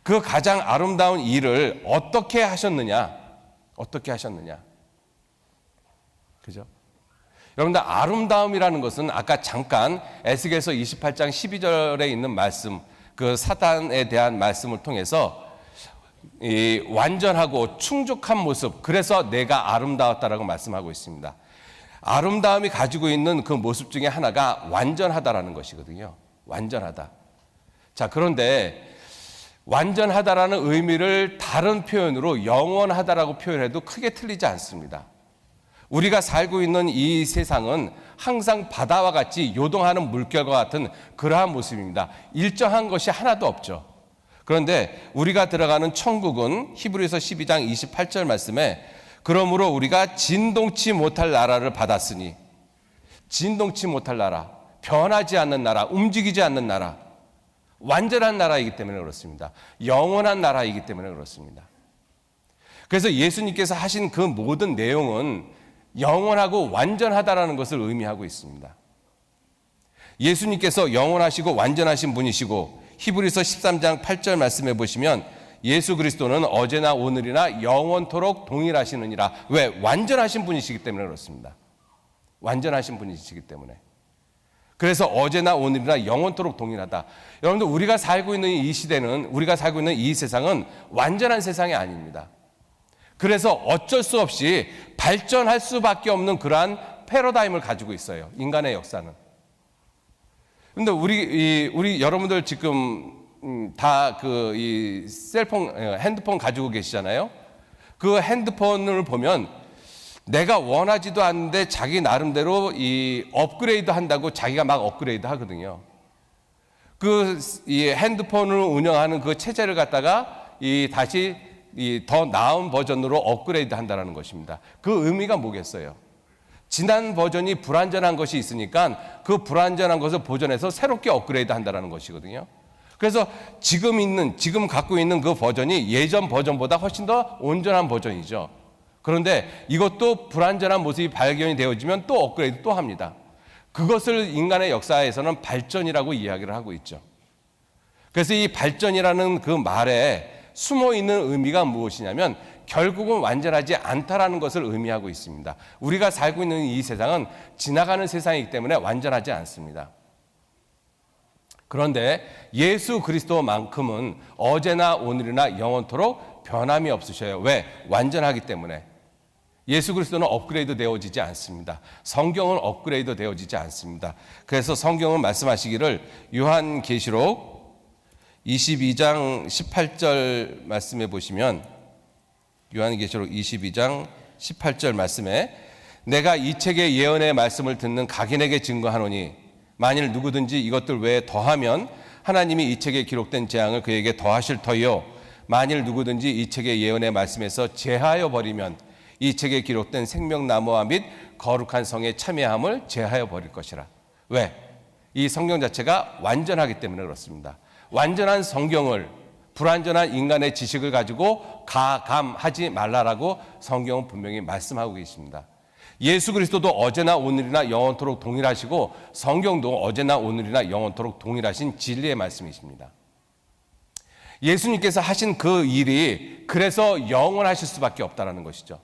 그 가장 아름다운 일을 어떻게 하셨느냐? 어떻게 하셨느냐? 그죠? 여러분들 아름다움이라는 것은 아까 잠깐 에스겔서 28장 12절에 있는 말씀, 그 사단에 대한 말씀을 통해서 이 완전하고 충족한 모습, 그래서 내가 아름다웠다라고 말씀하고 있습니다. 아름다움이 가지고 있는 그 모습 중에 하나가 완전하다라는 것이거든요. 완전하다. 자, 그런데 완전하다라는 의미를 다른 표현으로 영원하다라고 표현해도 크게 틀리지 않습니다. 우리가 살고 있는 이 세상은 항상 바다와 같이 요동하는 물결과 같은 그러한 모습입니다. 일정한 것이 하나도 없죠. 그런데 우리가 들어가는 천국은 히브리서 12장 28절 말씀에 그러므로 우리가 진동치 못할 나라를 받았으니, 진동치 못할 나라, 변하지 않는 나라, 움직이지 않는 나라, 완전한 나라이기 때문에 그렇습니다. 영원한 나라이기 때문에 그렇습니다. 그래서 예수님께서 하신 그 모든 내용은 영원하고 완전하다라는 것을 의미하고 있습니다. 예수님께서 영원하시고 완전하신 분이시고 히브리서 13장 8절 말씀해 보시면 예수 그리스도는 어제나 오늘이나 영원토록 동일하시느니라. 왜? 완전하신 분이시기 때문에 그렇습니다. 완전하신 분이시기 때문에. 그래서 어제나 오늘이나 영원토록 동일하다. 여러분들 우리가 살고 있는 이 시대는, 우리가 살고 있는 이 세상은 완전한 세상이 아닙니다. 그래서 어쩔 수 없이 발전할 수밖에 없는 그러한 패러다임을 가지고 있어요. 인간의 역사는. 근데 우리 여러분들 지금 다 이 셀폰, 핸드폰 가지고 계시잖아요. 그 핸드폰을 보면 내가 원하지도 않는데 자기 나름대로 이 업그레이드 한다고 자기가 막 업그레이드 하거든요. 이 핸드폰을 운영하는 그 체제를 갖다가 다시 더 나은 버전으로 업그레이드 한다는 것입니다. 그 의미가 뭐겠어요? 지난 버전이 불완전한 것이 있으니까 그 불완전한 것을 보존해서 새롭게 업그레이드 한다는 것이거든요. 그래서 지금 갖고 있는 그 버전이 예전 버전보다 훨씬 더 온전한 버전이죠. 그런데 이것도 불완전한 모습이 발견이 되어지면 또 업그레이드 또 합니다. 그것을 인간의 역사에서는 발전이라고 이야기를 하고 있죠. 그래서 이 발전이라는 그 말에 숨어 있는 의미가 무엇이냐면 결국은 완전하지 않다라는 것을 의미하고 있습니다. 우리가 살고 있는 이 세상은 지나가는 세상이기 때문에 완전하지 않습니다. 그런데 예수 그리스도만큼은 어제나 오늘이나 영원토록 변함이 없으셔요. 왜? 완전하기 때문에. 예수 그리스도는 업그레이드 되어지지 않습니다. 성경은 업그레이드 되어지지 않습니다. 그래서 성경은 말씀하시기를 요한계시록 22장 18절 말씀해 보시면 요한계시록 22장 18절 말씀에 내가 이 책의 예언의 말씀을 듣는 각인에게 증거하노니 만일 누구든지 이것들 외에 더하면 하나님이 이 책에 기록된 재앙을 그에게 더하실 터이요 만일 누구든지 이 책의 예언의 말씀에서 제하여 버리면 이 책에 기록된 생명나무와 및 거룩한 성의 참여함을 제하여 버릴 것이라. 왜? 이 성경 자체가 완전하기 때문에 그렇습니다. 완전한 성경을 불완전한 인간의 지식을 가지고 가감하지 말라라고 성경은 분명히 말씀하고 계십니다. 예수 그리스도도 어제나 오늘이나 영원토록 동일하시고 성경도 어제나 오늘이나 영원토록 동일하신 진리의 말씀이십니다. 예수님께서 하신 그 일이 그래서 영원하실 수밖에 없다는 것이죠.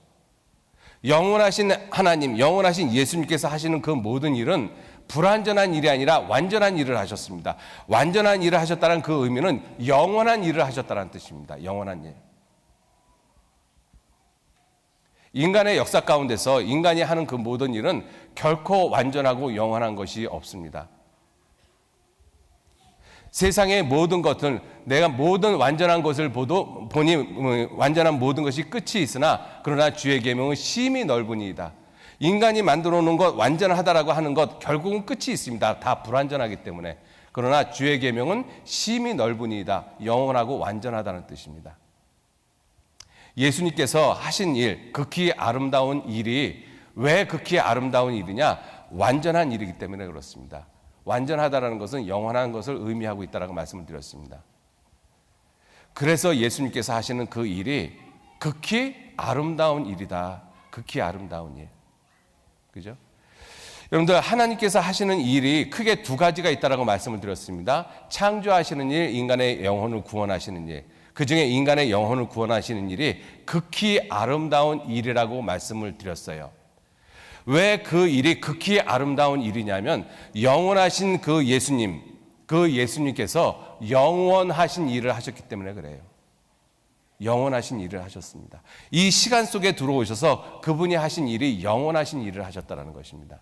영원하신 하나님, 영원하신 예수님께서 하시는 그 모든 일은 불완전한 일이 아니라 완전한 일을 하셨습니다. 완전한 일을 하셨다는 그 의미는 영원한 일을 하셨다는 뜻입니다. 영원한 일. 인간의 역사 가운데서 인간이 하는 그 모든 일은 결코 완전하고 영원한 것이 없습니다. 세상의 모든 것들, 내가 모든 완전한 것을 보니 완전한 모든 것이 끝이 있으나 그러나 주의 계명은 심히 넓으니이다. 인간이 만들어 놓은 것 완전하다라고 하는 것 결국은 끝이 있습니다. 다 불완전하기 때문에. 그러나 주의 계명은 심히 넓으니이다. 영원하고 완전하다는 뜻입니다. 예수님께서 하신 일, 극히 아름다운 일이 왜 극히 아름다운 일이냐? 완전한 일이기 때문에 그렇습니다. 완전하다라는 것은 영원한 것을 의미하고 있다라고 말씀을 드렸습니다. 그래서 예수님께서 하시는 그 일이 극히 아름다운 일이다. 극히 아름다운 일. 그죠? 여러분들, 하나님께서 하시는 일이 크게 두 가지가 있다라고 말씀을 드렸습니다. 창조하시는 일, 인간의 영혼을 구원하시는 일. 그 중에 인간의 영혼을 구원하시는 일이 극히 아름다운 일이라고 말씀을 드렸어요. 왜 그 일이 극히 아름다운 일이냐면 영원하신 그 예수님, 그 예수님께서 영원하신 일을 하셨기 때문에 그래요. 영원하신 일을 하셨습니다. 이 시간 속에 들어오셔서 그분이 하신 일이 영원하신 일을 하셨다는 것입니다.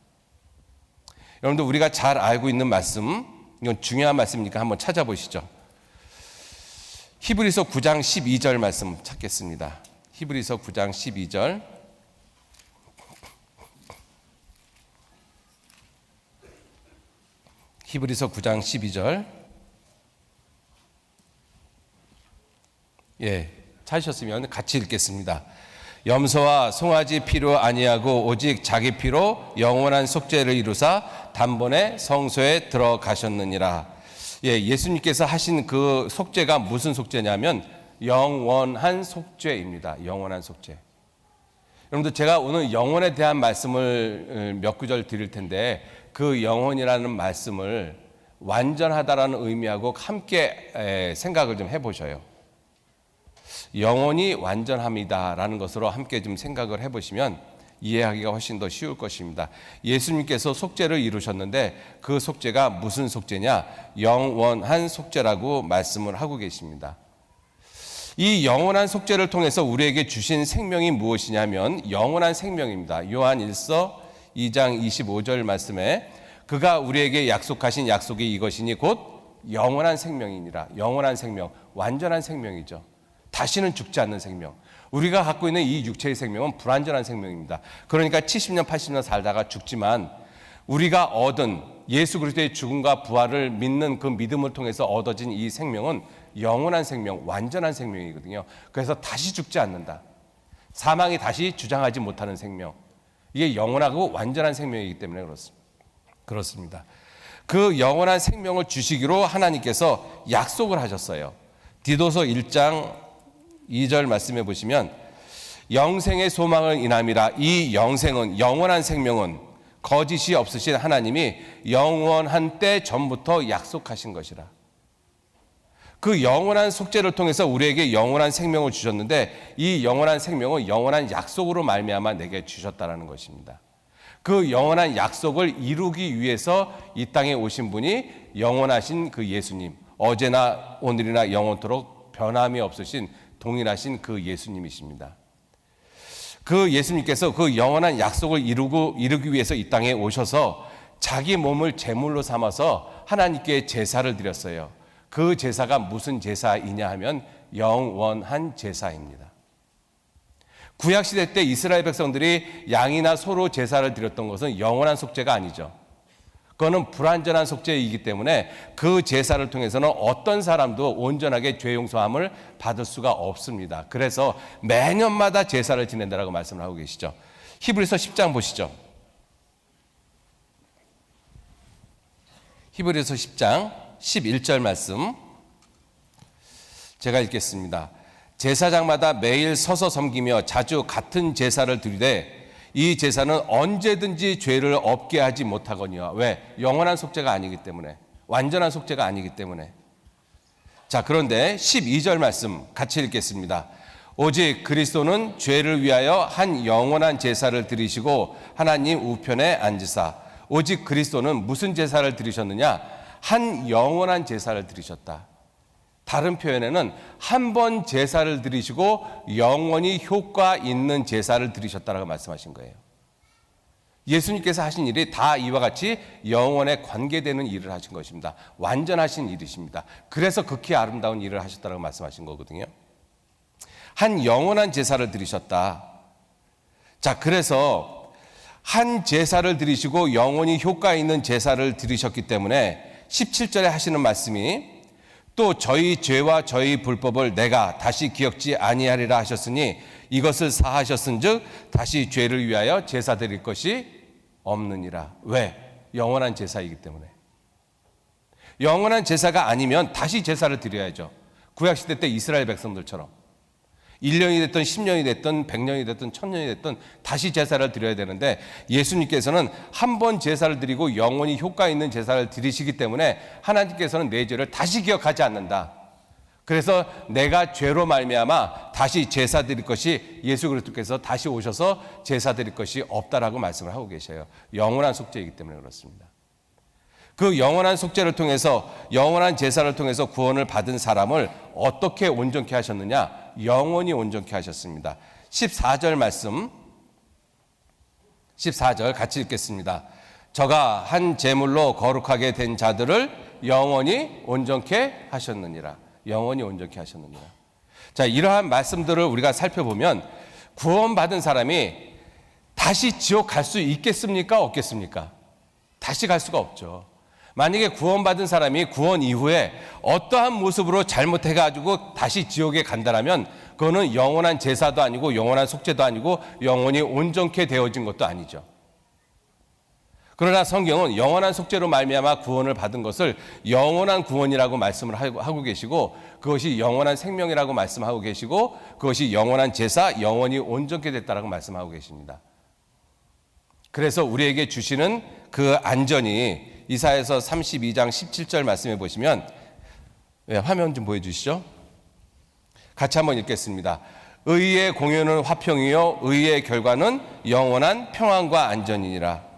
여러분들, 우리가 잘 알고 있는 말씀, 이건 중요한 말씀이니까 한번 찾아보시죠. 히브리서 9장 12절 말씀 찾겠습니다. 히브리서 9장 12절. 히브리서 9장 12절. 찾으셨으면 같이 읽겠습니다. 염소와 송아지 피로 아니하고 오직 자기 피로 영원한 속죄를 이루사 단번에 성소에 들어가셨느니라. 예수님께서 하신 그 속죄가 무슨 속죄냐면 영원한 속죄입니다. 영원한 속죄. 여러분들, 제가 오늘 영혼에 대한 말씀을 몇 구절 드릴 텐데 그 영혼이라는 말씀을 완전하다라는 의미하고 함께 생각을 좀 해보셔요. 영혼이 완전합니다라는 것으로 함께 좀 생각을 해보시면 이해하기가 훨씬 더 쉬울 것입니다. 예수님께서 속죄를 이루셨는데 그 속죄가 무슨 속죄냐? 영원한 속죄라고 말씀을 하고 계십니다. 이 영원한 속죄를 통해서 우리에게 주신 생명이 무엇이냐면 영원한 생명입니다. 요한 1서 2장 25절 말씀에 그가 우리에게 약속하신 약속이 이것이니 곧 영원한 생명이니라. 영원한 생명, 완전한 생명이죠. 다시는 죽지 않는 생명. 우리가 갖고 있는 이 육체의 생명은 불완전한 생명입니다. 그러니까 70년, 80년 살다가 죽지만 우리가 얻은 예수 그리스도의 죽음과 부활을 믿는 그 믿음을 통해서 얻어진 이 생명은 영원한 생명, 완전한 생명이거든요. 그래서 다시 죽지 않는다. 사망이 다시 주장하지 못하는 생명. 이게 영원하고 완전한 생명이기 때문에 그렇습니다. 그 영원한 생명을 주시기로 하나님께서 약속을 하셨어요. 디도서 1장 2절 말씀해 보시면 영생의 소망을 인함이라. 이 영생은, 영원한 생명은 거짓이 없으신 하나님이 영원한 때 전부터 약속하신 것이라. 그 영원한 속죄를 통해서 우리에게 영원한 생명을 주셨는데 이 영원한 생명은 영원한 약속으로 말미암아 내게 주셨다라는 것입니다. 그 영원한 약속을 이루기 위해서 이 땅에 오신 분이 영원하신 그 예수님, 어제나 오늘이나 영원토록 변함이 없으신 동일하신 그 예수님이십니다. 그 예수님께서 그 영원한 약속을 이루기 위해서 이 땅에 오셔서 자기 몸을 제물로 삼아서 하나님께 제사를 드렸어요. 그 제사가 무슨 제사이냐 하면 영원한 제사입니다. 구약시대 때 이스라엘 백성들이 양이나 소로 제사를 드렸던 것은 영원한 속죄가 아니죠. 그거는 불완전한 속죄이기 때문에 그 제사를 통해서는 어떤 사람도 온전하게 죄 용서함을 받을 수가 없습니다. 그래서 매년마다 제사를 지낸다라고 말씀을 하고 계시죠. 히브리서 10장 보시죠. 히브리서 10장 11절 말씀 제가 읽겠습니다. 제사장마다 매일 서서 섬기며 자주 같은 제사를 드리되 이 제사는 언제든지 죄를 없게 하지 못하거니와. 왜? 영원한 속죄가 아니기 때문에, 완전한 속죄가 아니기 때문에. 자, 그런데 12절 말씀 같이 읽겠습니다. 오직 그리스도는 죄를 위하여 한 영원한 제사를 드리시고 하나님 우편에 앉으사. 오직 그리스도는 무슨 제사를 드리셨느냐? 한 영원한 제사를 드리셨다. 다른 표현에는 한 번 제사를 드리시고 영원히 효과 있는 제사를 드리셨다라고 말씀하신 거예요. 예수님께서 하신 일이 다 이와 같이 영원에 관계되는 일을 하신 것입니다. 완전하신 일이십니다. 그래서 극히 아름다운 일을 하셨다라고 말씀하신 거거든요. 한 영원한 제사를 드리셨다. 자, 그래서 한 제사를 드리시고 영원히 효과 있는 제사를 드리셨기 때문에 17절에 하시는 말씀이 또 저희 죄와 저희 불법을 내가 다시 기억지 아니하리라 하셨으니 이것을 사하셨은즉 다시 죄를 위하여 제사 드릴 것이 없느니라. 왜? 영원한 제사이기 때문에. 영원한 제사가 아니면 다시 제사를 드려야죠. 구약시대 때 이스라엘 백성들처럼 1년이 됐든 10년이 됐든 100년이 됐든 1000년이 됐든 다시 제사를 드려야 되는데 예수님께서는 한 번 제사를 드리고 영원히 효과 있는 제사를 드리시기 때문에 하나님께서는 내 죄를 다시 기억하지 않는다. 그래서 내가 죄로 말미암아 다시 제사 드릴 것이 예수 그리스도께서 다시 오셔서 제사 드릴 것이 없다라고 말씀을 하고 계셔요. 영원한 속죄이기 때문에 그렇습니다. 그 영원한 속죄를 통해서 영원한 제사를 통해서 구원을 받은 사람을 어떻게 온전케 하셨느냐? 영원히 온전케 하셨습니다. 14절 말씀 14절 같이 읽겠습니다. 저가 한 제물로 거룩하게 된 자들을 영원히 온전케 하셨느니라. 영원히 온전케 하셨느니라. 자, 이러한 말씀들을 우리가 살펴보면 구원받은 사람이 다시 지옥 갈 수 있겠습니까? 없겠습니까? 다시 갈 수가 없죠. 만약에 구원받은 사람이 구원 이후에 어떠한 모습으로 잘못해가지고 다시 지옥에 간다라면 그거는 영원한 제사도 아니고 영원한 속죄도 아니고 영원히 온전케 되어진 것도 아니죠. 그러나 성경은 영원한 속죄로 말미암아 구원을 받은 것을 영원한 구원이라고 말씀을 하고 계시고 그것이 영원한 생명이라고 말씀하고 계시고 그것이 영원한 제사, 영원히 온전케 됐다라고 말씀하고 계십니다. 그래서 우리에게 주시는 그 안전이 이사야서 32장 17절 말씀해 보시면 화면 좀 보여주시죠. 같이 한번 읽겠습니다. 의의 공효는 화평이요 의의 결과는 영원한 평안과 안전이니라.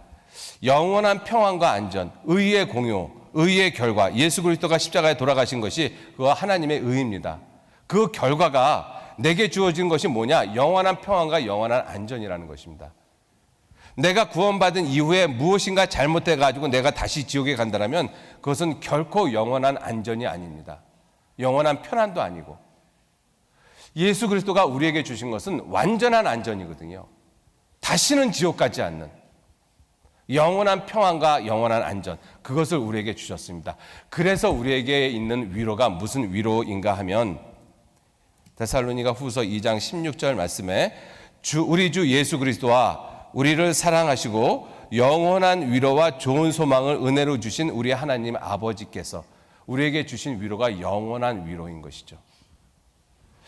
영원한 평안과 안전, 의의 공효, 의의 결과. 예수 그리스도가 십자가에 돌아가신 것이 그거 하나님의 의입니다. 그 결과가 내게 주어진 것이 뭐냐? 영원한 평안과 영원한 안전이라는 것입니다. 내가 구원받은 이후에 무엇인가 잘못돼가지고 내가 다시 지옥에 간다면 그것은 결코 영원한 안전이 아닙니다. 영원한 편안도 아니고. 예수 그리스도가 우리에게 주신 것은 완전한 안전이거든요. 다시는 지옥 가지 않는 영원한 평안과 영원한 안전, 그것을 우리에게 주셨습니다. 그래서 우리에게 있는 위로가 무슨 위로인가 하면 데살로니가 후서 2장 16절 말씀에 우리 주 예수 그리스도와 우리를 사랑하시고 영원한 위로와 좋은 소망을 은혜로 주신 우리 하나님 아버지께서 우리에게 주신 위로가 영원한 위로인 것이죠.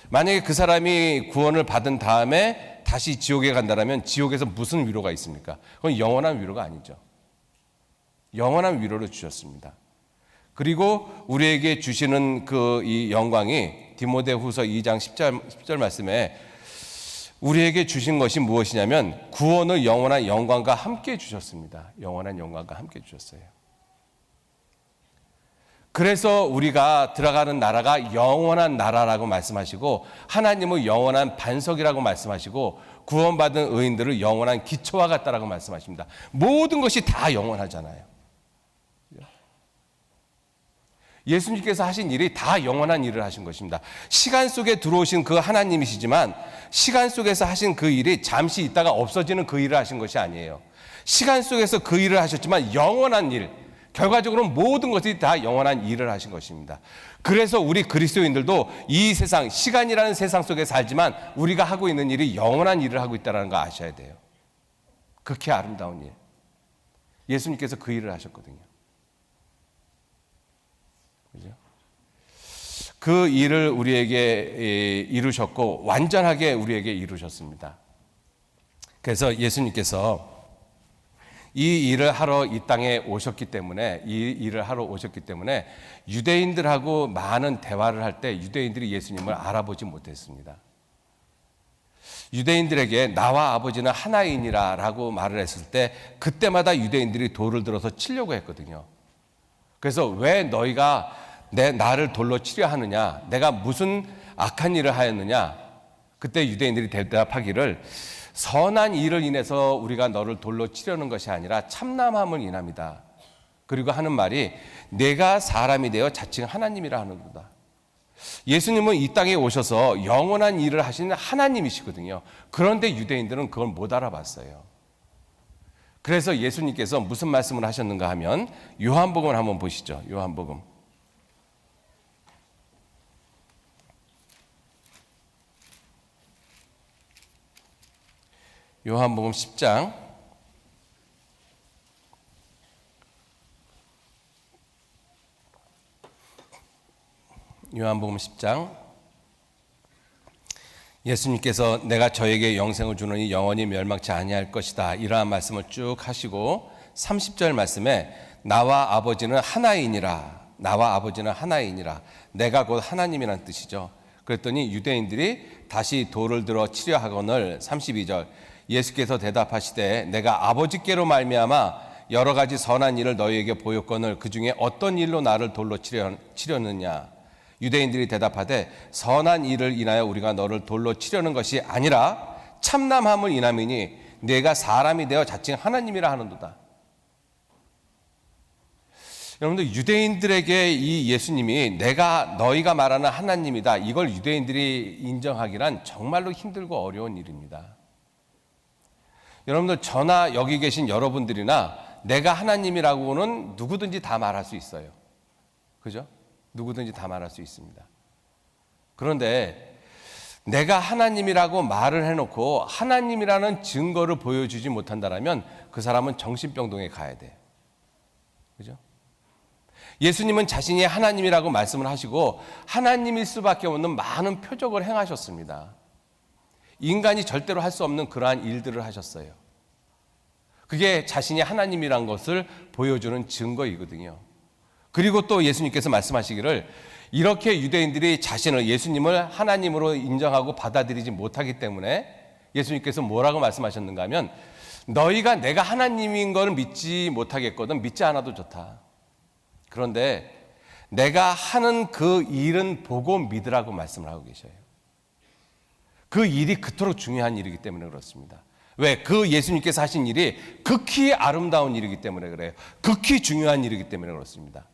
만약에 그 사람이 구원을 받은 다음에 다시 지옥에 간다면 지옥에서 무슨 위로가 있습니까? 그건 영원한 위로가 아니죠. 영원한 위로를 주셨습니다. 그리고 우리에게 주시는 그 이 영광이 디모데후서 2장 10절 말씀에 우리에게 주신 것이 무엇이냐면 구원을 영원한 영광과 함께 주셨습니다. 영원한 영광과 함께 주셨어요. 그래서 우리가 들어가는 나라가 영원한 나라라고 말씀하시고 하나님은 영원한 반석이라고 말씀하시고 구원받은 의인들을 영원한 기초와 같다라고 말씀하십니다. 모든 것이 다 영원하잖아요. 예수님께서 하신 일이 다 영원한 일을 하신 것입니다. 시간 속에 들어오신 그 하나님이시지만 시간 속에서 하신 그 일이 잠시 있다가 없어지는 그 일을 하신 것이 아니에요. 시간 속에서 그 일을 하셨지만 영원한 일, 결과적으로 모든 것이 다 영원한 일을 하신 것입니다. 그래서 우리 그리스도인들도 이 세상, 시간이라는 세상 속에 살지만 우리가 하고 있는 일이 영원한 일을 하고 있다는 거 아셔야 돼요. 그렇게 아름다운 일. 예수님께서 그 일을 하셨거든요. 그죠? 그 일을 우리에게 이루셨고 완전하게 우리에게 이루셨습니다. 그래서 예수님께서 이 일을 하러 이 땅에 오셨기 때문에 유대인들하고 많은 대화를 할 때 유대인들이 예수님을 알아보지 못했습니다. 유대인들에게 나와 아버지는 하나이니라 라고 말을 했을 때 그때마다 유대인들이 돌을 들어서 치려고 했거든요. 그래서 왜 너희가 나를 돌로 치려 하느냐, 내가 무슨 악한 일을 하였느냐. 그때 유대인들이 대답하기를 선한 일을 인해서 우리가 너를 돌로 치려는 것이 아니라 참남함을 인함이다. 그리고 하는 말이 내가 사람이 되어 자칭 하나님이라 하는도다. 예수님은 이 땅에 오셔서 영원한 일을 하시는 하나님이시거든요. 그런데 유대인들은 그걸 못 알아봤어요. 그래서 예수님께서 무슨 말씀을 하셨는가 하면 요한복음을 한번 보시죠. 요한복음. 요한복음 10장 요한복음 10장 예수님께서 내가 저에게 영생을 주노니 영원히 멸망치 아니할 것이다 이러한 말씀을 쭉 하시고 30절 말씀에 나와 아버지는 하나이니라 내가 곧 하나님이라는 뜻이죠. 그랬더니 유대인들이 다시 돌을 들어 치려 하거늘 32절 예수께서 대답하시되 내가 아버지께로 말미암아 여러 가지 선한 일을 너희에게 보였거늘 그 중에 어떤 일로 나를 돌로 치려느냐. 유대인들이 대답하되 선한 일을 인하여 우리가 너를 돌로 치려는 것이 아니라 참남함을 인함이니 내가 사람이 되어 자칭 하나님이라 하는도다. 여러분들 유대인들에게 이 예수님이 내가 너희가 말하는 하나님이다 이걸 유대인들이 인정하기란 정말로 힘들고 어려운 일입니다. 여러분들 저나 여기 계신 여러분들이나 내가 하나님이라고는 누구든지 다 말할 수 있어요. 그죠? 누구든지 다 말할 수 있습니다. 그런데 내가 하나님이라고 말을 해놓고 하나님이라는 증거를 보여주지 못한다면 그 사람은 정신병동에 가야 돼. 그죠? 예수님은 자신이 하나님이라고 말씀을 하시고 하나님일 수밖에 없는 많은 표적을 행하셨습니다. 인간이 절대로 할 수 없는 그러한 일들을 하셨어요. 그게 자신이 하나님이란 것을 보여주는 증거이거든요. 그리고 또 예수님께서 말씀하시기를 이렇게 유대인들이 자신을 예수님을 하나님으로 인정하고 받아들이지 못하기 때문에 예수님께서 뭐라고 말씀하셨는가 하면 너희가 내가 하나님인 걸 믿지 못하겠거든 믿지 않아도 좋다. 그런데 내가 하는 그 일은 보고 믿으라고 말씀을 하고 계셔요. 그 일이 그토록 중요한 일이기 때문에 그렇습니다. 왜? 그 예수님께서 하신 일이 극히 아름다운 일이기 때문에 그래요. 극히 중요한 일이기 때문에 그렇습니다.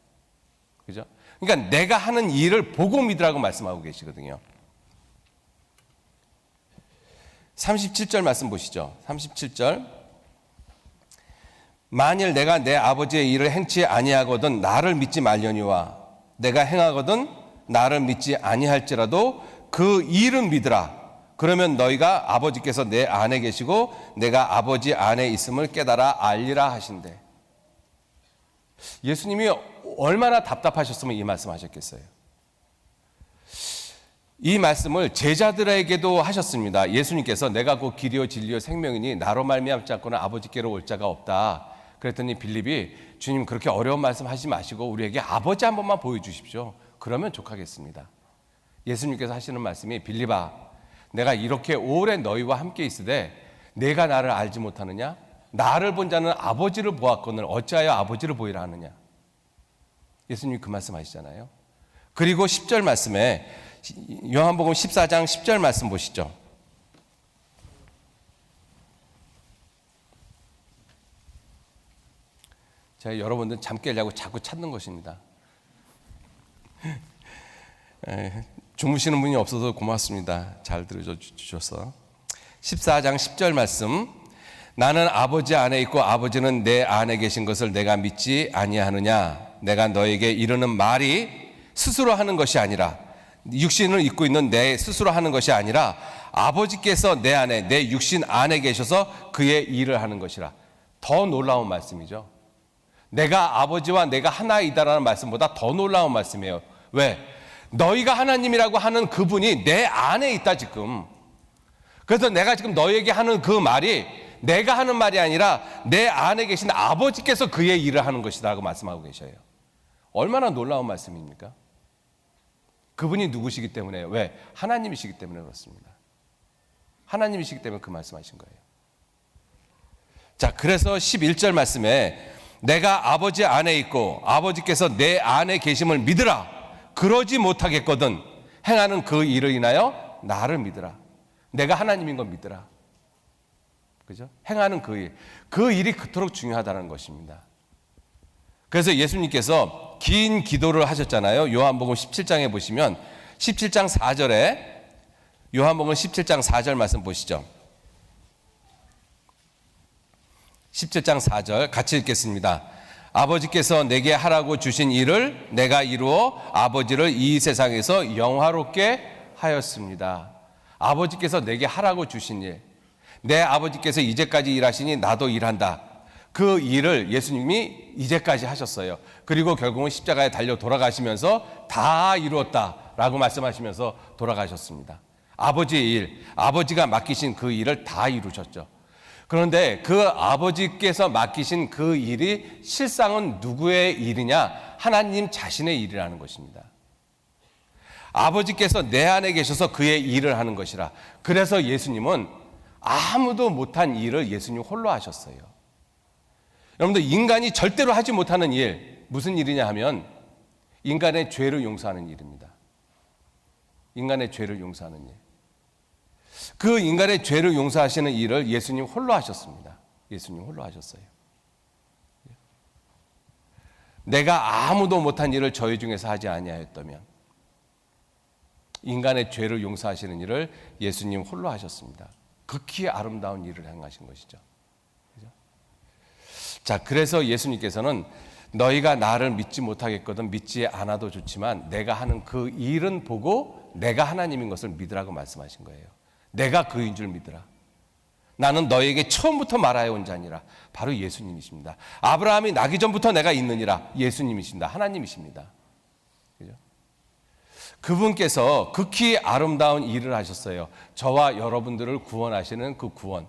그죠? 그러니까 내가 하는 일을 보고 믿으라고 말씀하고 계시거든요. 37절 말씀 보시죠. 37절 만일 내가 내 아버지의 일을 행치 아니하거든 나를 믿지 말려니와 내가 행하거든 나를 믿지 아니할지라도 그 일은 믿으라. 그러면 너희가 아버지께서 내 안에 계시고 내가 아버지 안에 있음을 깨달아 알리라 하신대. 예수님이 얼마나 답답하셨으면 이 말씀 하셨겠어요. 이 말씀을 제자들에게도 하셨습니다. 예수님께서 내가 곧 길이요 진리요 생명이니 나로 말미암지 않고는 아버지께로 올 자가 없다. 그랬더니 빌립이 주님 그렇게 어려운 말씀 하지 마시고 우리에게 아버지 한 번만 보여주십시오. 그러면 족하겠습니다. 예수님께서 하시는 말씀이 빌립아 내가 이렇게 오래 너희와 함께 있으되 내가 나를 알지 못하느냐? 나를 본 자는 아버지를 보았거늘 어찌하여 아버지를 보이라 하느냐? 예수님이 그 말씀 하시잖아요. 그리고 10절 말씀에 요한복음 14장 10절 말씀 보시죠. 제가 여러분들 잠 깨려고 자꾸 찾는 것입니다. 주무시는 분이 없어서 고맙습니다. 잘 들어주셔서 14장 10절 말씀 나는 아버지 안에 있고 아버지는 내 안에 계신 것을 내가 믿지 아니하느냐. 내가 너에게 이르는 말이 스스로 하는 것이 아니라, 육신을 입고 있는 내 스스로 하는 것이 아니라 아버지께서 내 안에, 내 육신 안에 계셔서 그의 일을 하는 것이라. 더 놀라운 말씀이죠. 내가 아버지와 내가 하나이다라는 말씀보다 더 놀라운 말씀이에요. 왜? 너희가 하나님이라고 하는 그분이 내 안에 있다 지금. 그래서 내가 지금 너희에게 하는 그 말이 내가 하는 말이 아니라 내 안에 계신 아버지께서 그의 일을 하는 것이다 라고 말씀하고 계셔요. 얼마나 놀라운 말씀입니까? 그분이 누구시기 때문에, 왜? 하나님이시기 때문에 그렇습니다. 하나님이시기 때문에 그 말씀하신 거예요. 자, 그래서 11절 말씀에 내가 아버지 안에 있고 아버지께서 내 안에 계심을 믿으라. 그러지 못하겠거든 행하는 그 일을 인하여 나를 믿으라. 내가 하나님인 걸 믿으라. 그죠? 행하는 그 일. 그 일이 그토록 중요하다는 것입니다. 그래서 예수님께서 긴 기도를 하셨잖아요. 요한복음 17장에 보시면 17장 4절에, 요한복음 17장 4절 말씀 보시죠. 17장 4절 같이 읽겠습니다. 아버지께서 내게 하라고 주신 일을 내가 이루어 아버지를 이 세상에서 영화롭게 하였습니다. 아버지께서 내게 하라고 주신 일, 내 아버지께서 이제까지 일하시니 나도 일한다. 그 일을 예수님이 이제까지 하셨어요. 그리고 결국은 십자가에 달려 돌아가시면서 다 이루었다라고 말씀하시면서 돌아가셨습니다. 아버지의 일, 아버지가 맡기신 그 일을 다 이루셨죠. 그런데 그 아버지께서 맡기신 그 일이 실상은 누구의 일이냐? 하나님 자신의 일이라는 것입니다. 아버지께서 내 안에 계셔서 그의 일을 하는 것이라. 그래서 예수님은 아무도 못한 일을 예수님 홀로 하셨어요. 여러분들, 인간이 절대로 하지 못하는 일, 무슨 일이냐 하면 인간의 죄를 용서하는 일입니다. 인간의 죄를 용서하는 일. 그 인간의 죄를 용서하시는 일을 예수님 홀로 하셨습니다. 예수님 홀로 하셨어요. 내가 아무도 못한 일을 저희 중에서 하지 아니하였다면 인간의 죄를 용서하시는 일을 예수님 홀로 하셨습니다. 극히 아름다운 일을 행하신 것이죠. 그죠? 자, 그래서 예수님께서는 너희가 나를 믿지 못하겠거든 믿지 않아도 좋지만 내가 하는 그 일은 보고 내가 하나님인 것을 믿으라고 말씀하신 거예요. 내가 그인 줄 믿으라. 나는 너에게 처음부터 말하여 온 자니라. 바로 예수님이십니다. 아브라함이 나기 전부터 내가 있느니라. 예수님이십니다. 하나님이십니다. 그죠? 그분께서 극히 아름다운 일을 하셨어요. 저와 여러분들을 구원하시는 그 구원,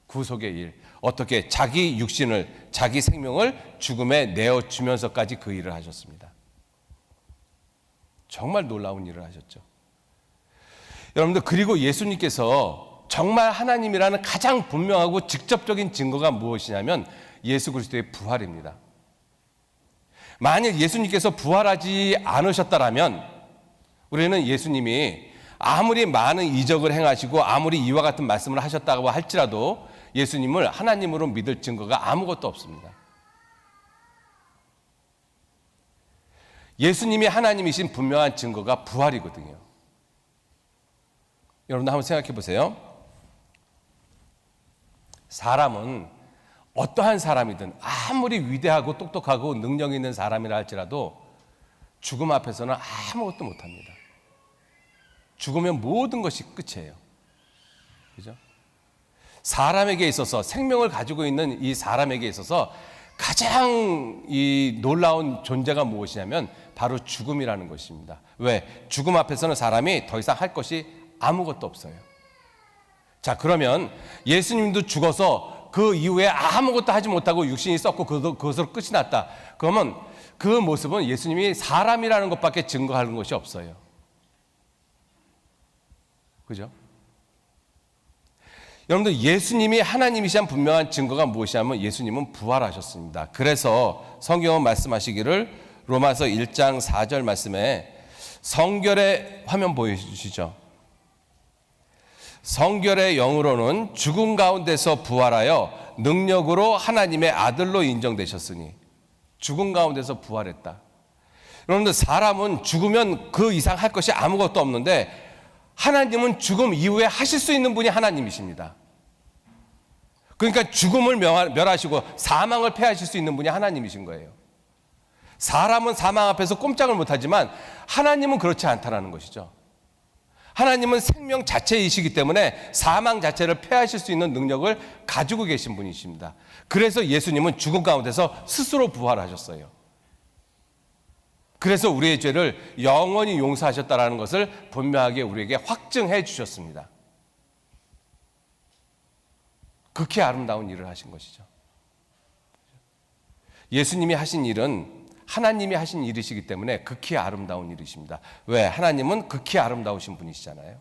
구속의 일. 어떻게 자기 육신을, 자기 생명을 죽음에 내어주면서까지 그 일을 하셨습니다. 정말 놀라운 일을 하셨죠. 여러분들, 그리고 예수님께서 정말 하나님이라는 가장 분명하고 직접적인 증거가 무엇이냐면 예수 그리스도의 부활입니다. 만약 예수님께서 부활하지 않으셨다라면 우리는 예수님이 아무리 많은 이적을 행하시고 아무리 이와 같은 말씀을 하셨다고 할지라도 예수님을 하나님으로 믿을 증거가 아무것도 없습니다. 예수님이 하나님이신 분명한 증거가 부활이거든요. 여러분들 한번 생각해 보세요. 사람은 어떠한 사람이든 아무리 위대하고 똑똑하고 능력 있는 사람이라 할지라도 죽음 앞에서는 아무것도 못합니다. 죽으면 모든 것이 끝이에요. 그죠? 사람에게 있어서, 생명을 가지고 있는 이 사람에게 있어서 가장 이 놀라운 존재가 무엇이냐면 바로 죽음이라는 것입니다. 왜? 죽음 앞에서는 사람이 더 이상 할 것이 아무것도 없어요. 자, 그러면 예수님도 죽어서 그 이후에 아무것도 하지 못하고 육신이 썩고 그것으로 끝이 났다. 그러면 그 모습은 예수님이 사람이라는 것밖에 증거하는 것이 없어요. 그죠? 여러분들, 예수님이 하나님이시한 분명한 증거가 무엇이냐면 예수님은 부활하셨습니다. 그래서 성경은 말씀하시기를 로마서 1장 4절 말씀에 성결의 화면 보여주시죠. 성결의 영으로는 죽음 가운데서 부활하여 능력으로 하나님의 아들로 인정되셨으니. 죽음 가운데서 부활했다. 여러분들, 사람은 죽으면 그 이상 할 것이 아무것도 없는데 하나님은 죽음 이후에 하실 수 있는 분이 하나님이십니다. 그러니까 죽음을 멸하시고 사망을 패하실 수 있는 분이 하나님이신 거예요. 사람은 사망 앞에서 꼼짝을 못하지만 하나님은 그렇지 않다라는 것이죠. 하나님은 생명 자체이시기 때문에 사망 자체를 패하실 수 있는 능력을 가지고 계신 분이십니다. 그래서 예수님은 죽음 가운데서 스스로 부활하셨어요. 그래서 우리의 죄를 영원히 용서하셨다는 것을 분명하게 우리에게 확증해 주셨습니다. 극히 아름다운 일을 하신 것이죠. 예수님이 하신 일은 하나님이 하신 일이시기 때문에 극히 아름다운 일이십니다. 왜? 하나님은 극히 아름다우신 분이시잖아요.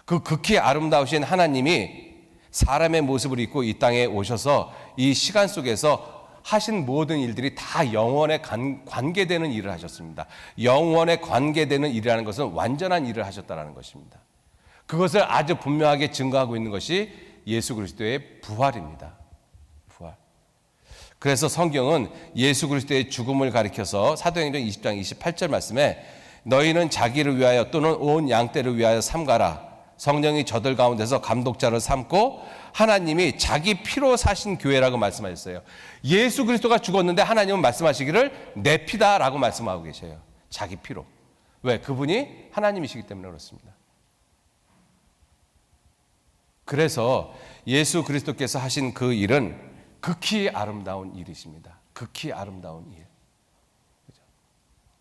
그 극히 아름다우신 하나님이 사람의 모습을 입고 이 땅에 오셔서 이 시간 속에서 하신 모든 일들이 다 영원에 관계되는 일을 하셨습니다. 영원에 관계되는 일이라는 것은 완전한 일을 하셨다는 것입니다. 그것을 아주 분명하게 증거하고 있는 것이 예수 그리스도의 부활입니다. 부활. 그래서 성경은 예수 그리스도의 죽음을 가리켜서 사도행전 20장 28절 말씀에 너희는 자기를 위하여 또는 온 양떼를 위하여 삼가라. 성령이 저들 가운데서 감독자를 삼고 하나님이 자기 피로 사신 교회라고 말씀하셨어요. 예수 그리스도가 죽었는데 하나님은 말씀하시기를 내 피다라고 말씀하고 계셔요. 자기 피로. 왜? 그분이 하나님이시기 때문에 그렇습니다. 그래서 예수 그리스도께서 하신 그 일은 극히 아름다운 일이십니다. 극히 아름다운 일.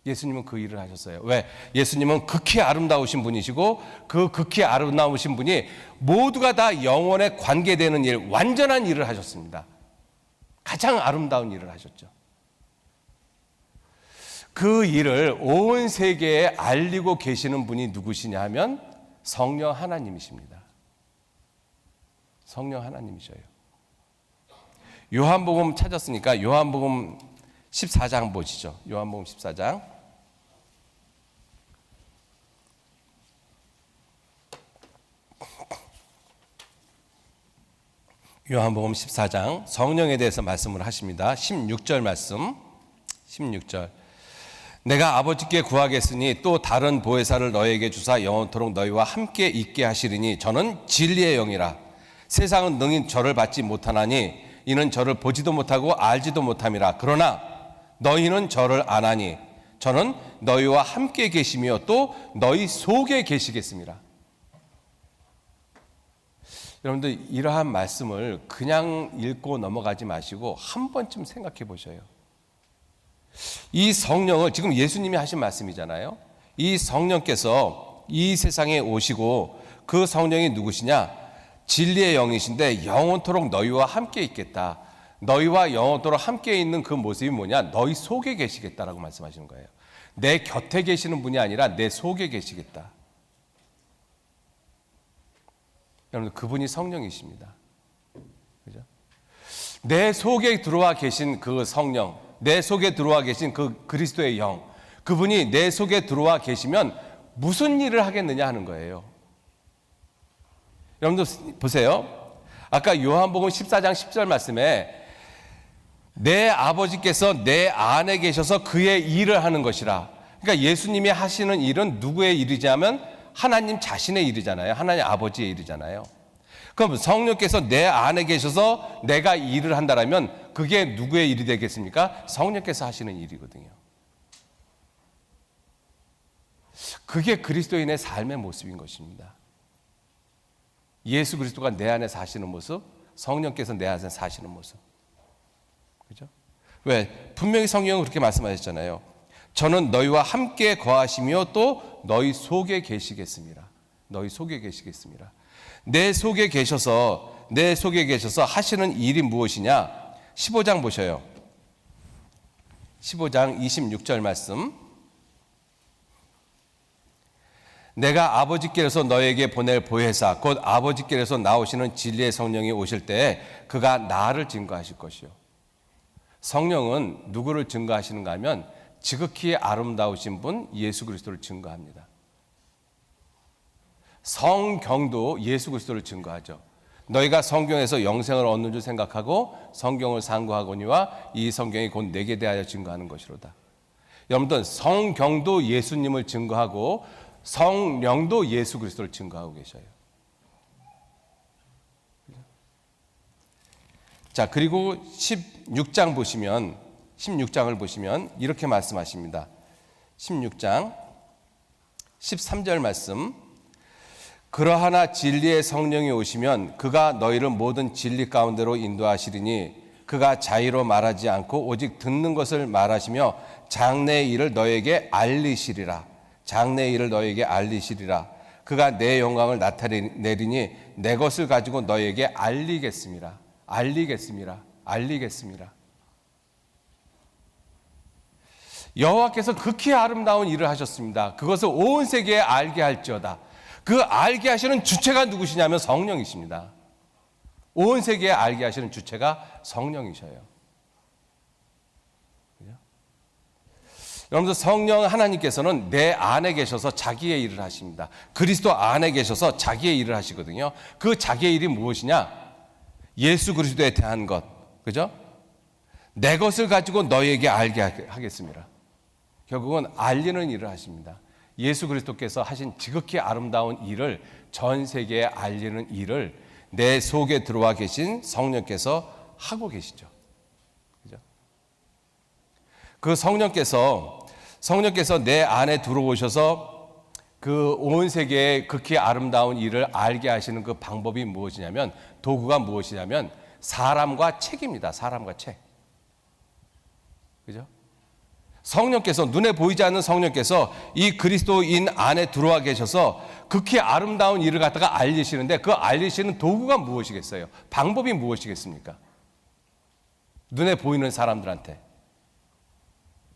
예수님은 그 일을 하셨어요. 왜? 예수님은 극히 아름다우신 분이시고 그 극히 아름다우신 분이 모두가 다 영원에 관계되는 일, 완전한 일을 하셨습니다. 가장 아름다운 일을 하셨죠. 그 일을 온 세계에 알리고 계시는 분이 누구시냐 하면 성령 하나님이십니다. 성령 하나님이셔요. 요한복음 찾았으니까 요한복음 14장 보시죠. 요한복음 14장. 요한복음 14장 성령에 대해서 말씀을 하십니다. 16절 말씀. 16절. 내가 아버지께 구하겠으니 또 다른 보혜사를 너에게 주사 영원토록 너희와 함께 있게 하시리니 저는 진리의 영이라. 세상은 능히 저를 받지 못하나니 이는 저를 보지도 못하고 알지도 못함이라. 그러나 너희는 저를 아나니 저는 너희와 함께 계시며 또 너희 속에 계시겠습니다. 여러분들 이러한 말씀을 그냥 읽고 넘어가지 마시고 한 번쯤 생각해 보셔요. 이 성령을 지금 예수님이 하신 말씀이잖아요. 이 성령께서 이 세상에 오시고 그 성령이 누구시냐? 진리의 영이신데 영원토록 너희와 함께 있겠다. 너희와 영원토록 함께 있는 그 모습이 뭐냐? 너희 속에 계시겠다라고 말씀하시는 거예요. 내 곁에 계시는 분이 아니라 내 속에 계시겠다. 여러분 그분이 성령이십니다. 그죠? 내 속에 들어와 계신 그 성령, 내 속에 들어와 계신 그 그리스도의 영, 그분이 내 속에 들어와 계시면 무슨 일을 하겠느냐 하는 거예요. 여러분들 보세요. 아까 요한복음 14장 10절 말씀에 내 아버지께서 내 안에 계셔서 그의 일을 하는 것이라. 그러니까 예수님이 하시는 일은 누구의 일이냐면 하나님 자신의 일이잖아요. 하나님 아버지의 일이잖아요. 그럼 성령께서 내 안에 계셔서 내가 일을 한다라면 그게 누구의 일이 되겠습니까? 성령께서 하시는 일이거든요. 그게 그리스도인의 삶의 모습인 것입니다. 예수 그리스도가 내 안에 사시는 모습, 성령께서 내 안에 사시는 모습. 그죠? 왜? 분명히 성경은 그렇게 말씀하셨잖아요. 저는 너희와 함께 거하시며 또 너희 속에 계시겠습니다. 너희 속에 계시겠습니다. 내 속에 계셔서 하시는 일이 무엇이냐? 15장 보셔요. 15장 26절 말씀. 내가 아버지께로서 너에게 보낼 보혜사 곧 아버지께로서 나오시는 진리의 성령이 오실 때에 그가 나를 증거하실 것이요. 성령은 누구를 증거하시는가 하면 지극히 아름다우신 분 예수 그리스도를 증거합니다. 성경도 예수 그리스도를 증거하죠. 너희가 성경에서 영생을 얻는 줄 생각하고 성경을 상고하거니와 이 성경이 곧 내게 대하여 증거하는 것이로다. 여러분들 성경도 예수님을 증거하고 성령도 예수 그리스도를 증거하고 계셔요. 자, 그리고 16장을 보시면 이렇게 말씀하십니다. 16장 13절 말씀. 그러하나 진리의 성령이 오시면 그가 너희를 모든 진리 가운데로 인도하시리니 그가 자의로 말하지 않고 오직 듣는 것을 말하시며 장래의 일을 너에게 알리시리라. 장래의 일을 너에게 알리시리라. 그가 내 영광을 나타내리니 내 것을 가지고 너에게 알리겠습니다. 알리겠습니다. 여호와께서 극히 아름다운 일을 하셨습니다. 그것을 온 세계에 알게 할지어다. 그 알게 하시는 주체가 누구시냐면 성령이십니다. 온 세계에 알게 하시는 주체가 성령이셔요. 그죠? 여러분들, 성령 하나님께서는 내 안에 계셔서 자기의 일을 하십니다. 그리스도 안에 계셔서 자기의 일을 하시거든요. 그 자기의 일이 무엇이냐? 예수 그리스도에 대한 것, 그죠? 내 것을 가지고 너에게 알게 하겠습니다. 결국은 알리는 일을 하십니다. 예수 그리스도께서 하신 지극히 아름다운 일을, 전 세계에 알리는 일을 내 속에 들어와 계신 성령께서 하고 계시죠. 그죠? 그 성령께서 내 안에 들어오셔서 그 온 세계의 극히 아름다운 일을 알게 하시는 그 방법이 무엇이냐면, 도구가 무엇이냐면 사람과 책입니다. 사람과 책. 그죠? 성령께서, 눈에 보이지 않는 성령께서 이 그리스도인 안에 들어와 계셔서 극히 아름다운 일을 갖다가 알리시는데, 그 알리시는 도구가 무엇이겠어요? 방법이 무엇이겠습니까? 눈에 보이는 사람들한테.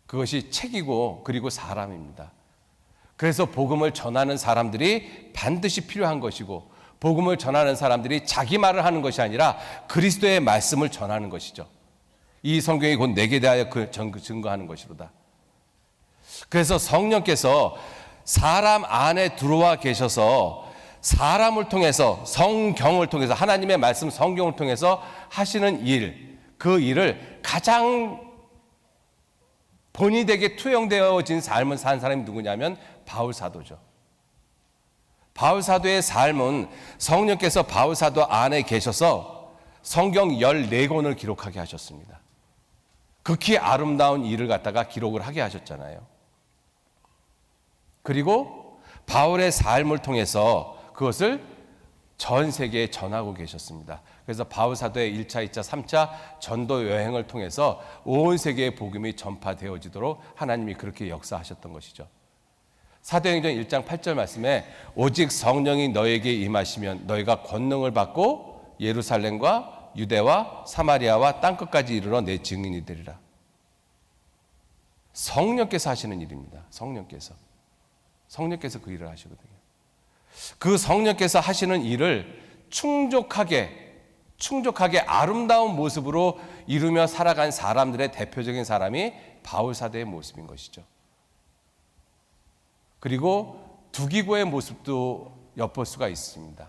그것이 책이고 그리고 사람입니다. 그래서 복음을 전하는 사람들이 반드시 필요한 것이고, 복음을 전하는 사람들이 자기 말을 하는 것이 아니라 그리스도의 말씀을 전하는 것이죠. 이 성경이 곧 내게 대하여 증거하는 것이로다. 그래서 성령께서 사람 안에 들어와 계셔서 사람을 통해서, 성경을 통해서, 하나님의 말씀 성경을 통해서 하시는 일, 그 일을 가장 본인에게 투영되어진 삶을 산 사람이 누구냐면 바울 사도죠. 바울 사도의 삶은 성령께서 바울 사도 안에 계셔서 성경 14권을 기록하게 하셨습니다. 극히 아름다운 일을 갖다가 기록을 하게 하셨잖아요. 그리고 바울의 삶을 통해서 그것을 전 세계에 전하고 계셨습니다. 그래서 바울 사도의 1차, 2차, 3차 전도 여행을 통해서 온 세계에 복음이 전파되어지도록 하나님이 그렇게 역사하셨던 것이죠. 사도행전 1장 8절 말씀에 오직 성령이 너에게 임하시면 너희가 권능을 받고 예루살렘과 유대와 사마리아와 땅끝까지 이르러 내 증인이 되리라. 성령께서 하시는 일입니다. 성령께서 그 일을 하시거든요. 그 성령께서 하시는 일을 충족하게 아름다운 모습으로 이루며 살아간 사람들의 대표적인 사람이 바울 사도의 모습인 것이죠. 그리고 두기고의 모습도 엿볼 수가 있습니다.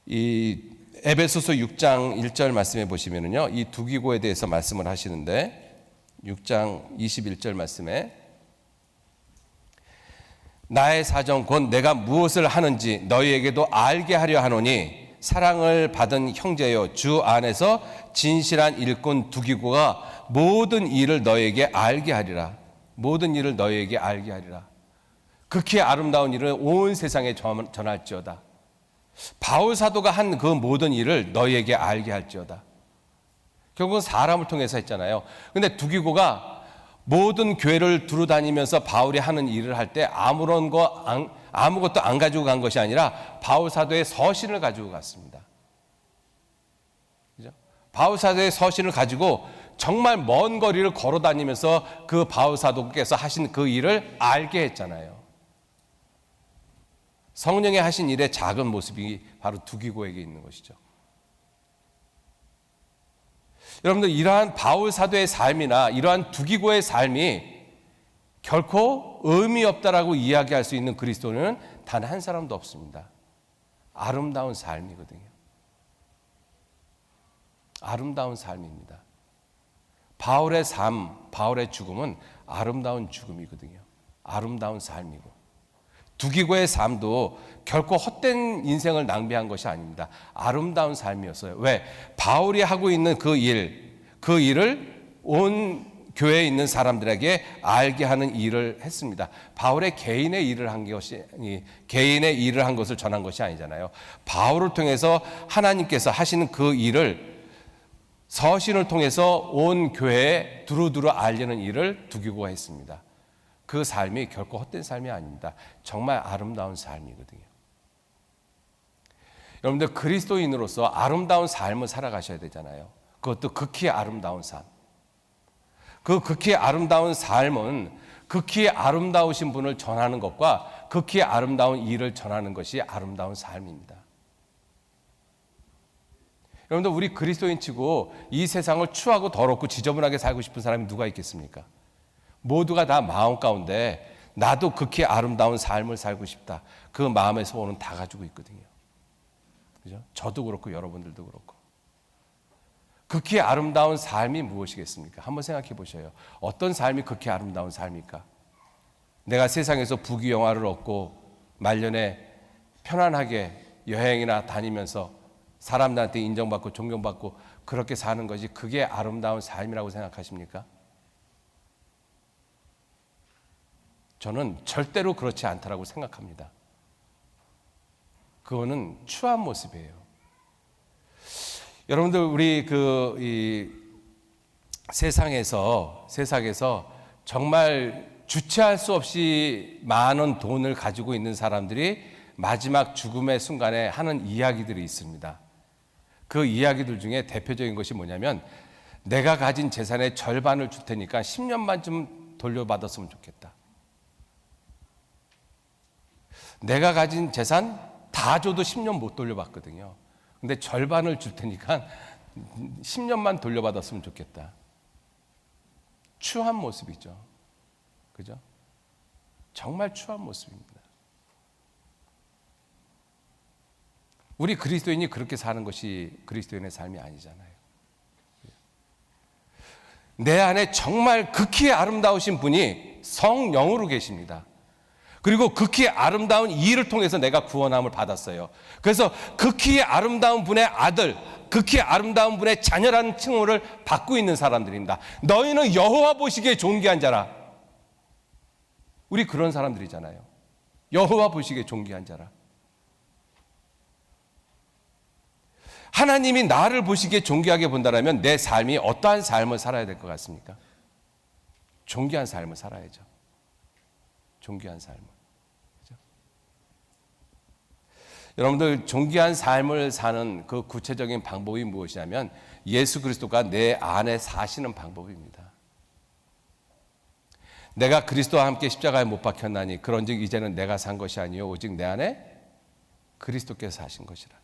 이 에베소서 6장 1절 말씀에 보시면은요, 이 두기고에 대해서 말씀을 하시는데 6장 21절 말씀에 나의 사정 곧 내가 무엇을 하는지 너희에게도 알게 하려 하노니 사랑을 받은 형제여 주 안에서 진실한 일꾼 두기고가 모든 일을 너희에게 알게 하리라. 모든 일을 너희에게 알게 하리라. 극히 아름다운 일을 온 세상에 전할지어다. 바울 사도가 한 그 모든 일을 너희에게 알게 할지어다. 결국은 사람을 통해서 했잖아요. 근데 두기고가 모든 교회를 두루다니면서 바울이 하는 일을 할 때 아무것도 안 가지고 간 것이 아니라 바울 사도의 서신을 가지고 갔습니다. 그죠? 바울 사도의 서신을 가지고 정말 먼 거리를 걸어 다니면서 그 바울 사도께서 하신 그 일을 알게 했잖아요. 성령의 하신 일의 작은 모습이 바로 두기고에게 있는 것이죠. 여러분들, 이러한 바울 사도의 삶이나 이러한 두기고의 삶이 결코 의미 없다라고 이야기할 수 있는 그리스도인은 단 한 사람도 없습니다. 아름다운 삶이거든요. 아름다운 삶입니다. 바울의 삶, 바울의 죽음은 아름다운 죽음이거든요. 아름다운 삶이고 두기고의 삶도 결코 헛된 인생을 낭비한 것이 아닙니다. 아름다운 삶이었어요. 왜? 바울이 하고 있는 그 일을 온 교회에 있는 사람들에게 알게 하는 일을 했습니다. 바울의 개인의 일을 한 것을 전한 것이 아니잖아요. 바울을 통해서 하나님께서 하시는 그 일을 서신을 통해서 온 교회에 두루두루 알리는 일을 두기고가 했습니다. 그 삶이 결코 헛된 삶이 아닙니다. 정말 아름다운 삶이거든요. 여러분들 그리스도인으로서 아름다운 삶을 살아가셔야 되잖아요. 그것도 극히 아름다운 삶. 그 극히 아름다운 삶은 극히 아름다우신 분을 전하는 것과 극히 아름다운 일을 전하는 것이 아름다운 삶입니다. 여러분들 우리 그리스도인 치고 이 세상을 추하고 더럽고 지저분하게 살고 싶은 사람이 누가 있겠습니까? 모두가 다 마음 가운데 나도 극히 아름다운 삶을 살고 싶다. 그 마음의 소원은 다 가지고 있거든요. 그죠? 저도 그렇고 여러분들도 그렇고. 극히 아름다운 삶이 무엇이겠습니까? 한번 생각해 보셔요. 어떤 삶이 극히 아름다운 삶일까? 내가 세상에서 부귀영화를 얻고 말년에 편안하게 여행이나 다니면서 사람들한테 인정받고 존경받고 그렇게 사는 것이 그게 아름다운 삶이라고 생각하십니까? 저는 절대로 그렇지 않다라고 생각합니다. 그거는 추한 모습이에요. 여러분들 우리 이 세상에서 정말 주체할 수 없이 많은 돈을 가지고 있는 사람들이 마지막 죽음의 순간에 하는 이야기들이 있습니다. 그 이야기들 중에 대표적인 것이 뭐냐면 내가 가진 재산의 절반을 줄 테니까 10년만 좀 돌려받았으면 좋겠다. 내가 가진 재산 다 줘도 10년 못 돌려받거든요. 근데 절반을 줄 테니까 10년만 돌려받았으면 좋겠다. 추한 모습이죠. 그죠? 정말 추한 모습입니다. 우리 그리스도인이 그렇게 사는 것이 그리스도인의 삶이 아니잖아요. 내 안에 정말 극히 아름다우신 분이 성령으로 계십니다. 그리고 극히 아름다운 이 일을 통해서 내가 구원함을 받았어요. 그래서 극히 아름다운 분의 아들, 극히 아름다운 분의 자녀라는 칭호를 받고 있는 사람들입니다. 너희는 여호와 보시기에 존귀한 자라. 우리 그런 사람들이잖아요. 여호와 보시기에 존귀한 자라. 하나님이 나를 보시기에 존귀하게 본다면 내 삶이 어떠한 삶을 살아야 될 것 같습니까? 존귀한 삶을 살아야죠. 존귀한 삶을. 그렇죠? 여러분들 존귀한 삶을 사는 그 구체적인 방법이 무엇이냐면 예수 그리스도가 내 안에 사시는 방법입니다. 내가 그리스도와 함께 십자가에 못 박혔나니 그런즉 이제는 내가 산 것이 아니요 오직 내 안에 그리스도께서 사신 것이라.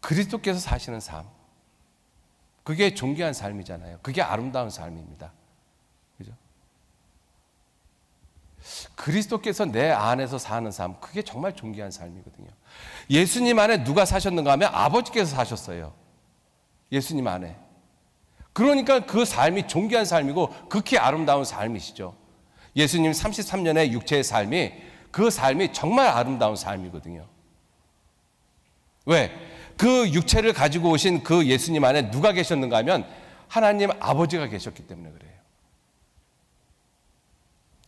그리스도께서 사시는 삶, 그게 존귀한 삶이잖아요. 그게 아름다운 삶입니다. 그죠? 그리스도께서 내 안에서 사는 삶, 그게 정말 존귀한 삶이거든요. 예수님 안에 누가 사셨는가 하면 아버지께서 사셨어요. 예수님 안에. 그러니까 그 삶이 존귀한 삶이고 극히 아름다운 삶이시죠. 예수님 33년의 육체의 삶이 그 삶이 정말 아름다운 삶이거든요. 왜? 그 육체를 가지고 오신 그 예수님 안에 누가 계셨는가 하면 하나님 아버지가 계셨기 때문에 그래요.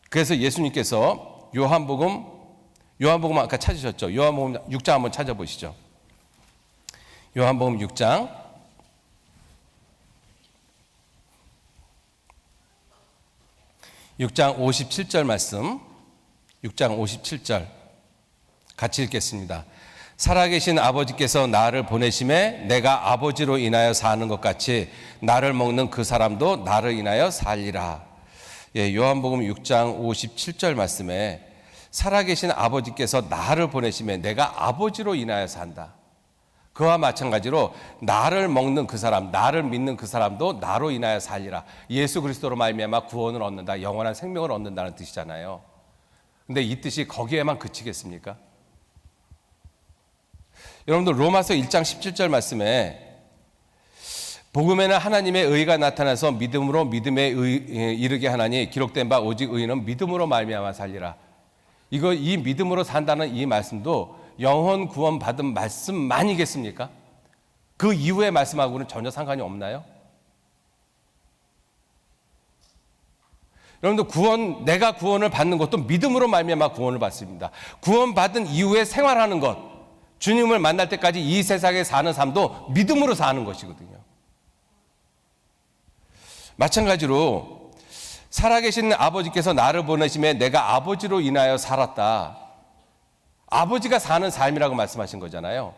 그래서 예수님께서 요한복음 아까 찾으셨죠? 요한복음 6장 한번 찾아보시죠. 요한복음 6장 57절 말씀, 6장 57절 같이 읽겠습니다. 살아계신 아버지께서 나를 보내심에 내가 아버지로 인하여 사는 것 같이 나를 먹는 그 사람도 나를 인하여 살리라. 예, 요한복음 6장 57절 말씀에 살아계신 아버지께서 나를 보내심에 내가 아버지로 인하여 산다. 그와 마찬가지로 나를 먹는 그 사람, 나를 믿는 그 사람도 나로 인하여 살리라. 예수 그리스도로 말미암아 구원을 얻는다, 영원한 생명을 얻는다는 뜻이잖아요. 근데 이 뜻이 거기에만 그치겠습니까? 여러분들 로마서 1장 17절 말씀에 복음에는 하나님의 의가 나타나서 믿음으로 믿음에 이르게 하나니 기록된 바 오직 의인은 믿음으로 말미암아 살리라. 이 믿음으로 산다는 이 말씀도 영혼 구원 받은 말씀만이겠습니까? 그 이후의 말씀하고는 전혀 상관이 없나요? 여러분들 내가 구원을 받는 것도 믿음으로 말미암아 구원을 받습니다. 구원받은 이후에 생활하는 것, 주님을 만날 때까지 이 세상에 사는 삶도 믿음으로 사는 것이거든요. 마찬가지로 살아계신 아버지께서 나를 보내심에 내가 아버지로 인하여 살았다. 아버지가 사는 삶이라고 말씀하신 거잖아요.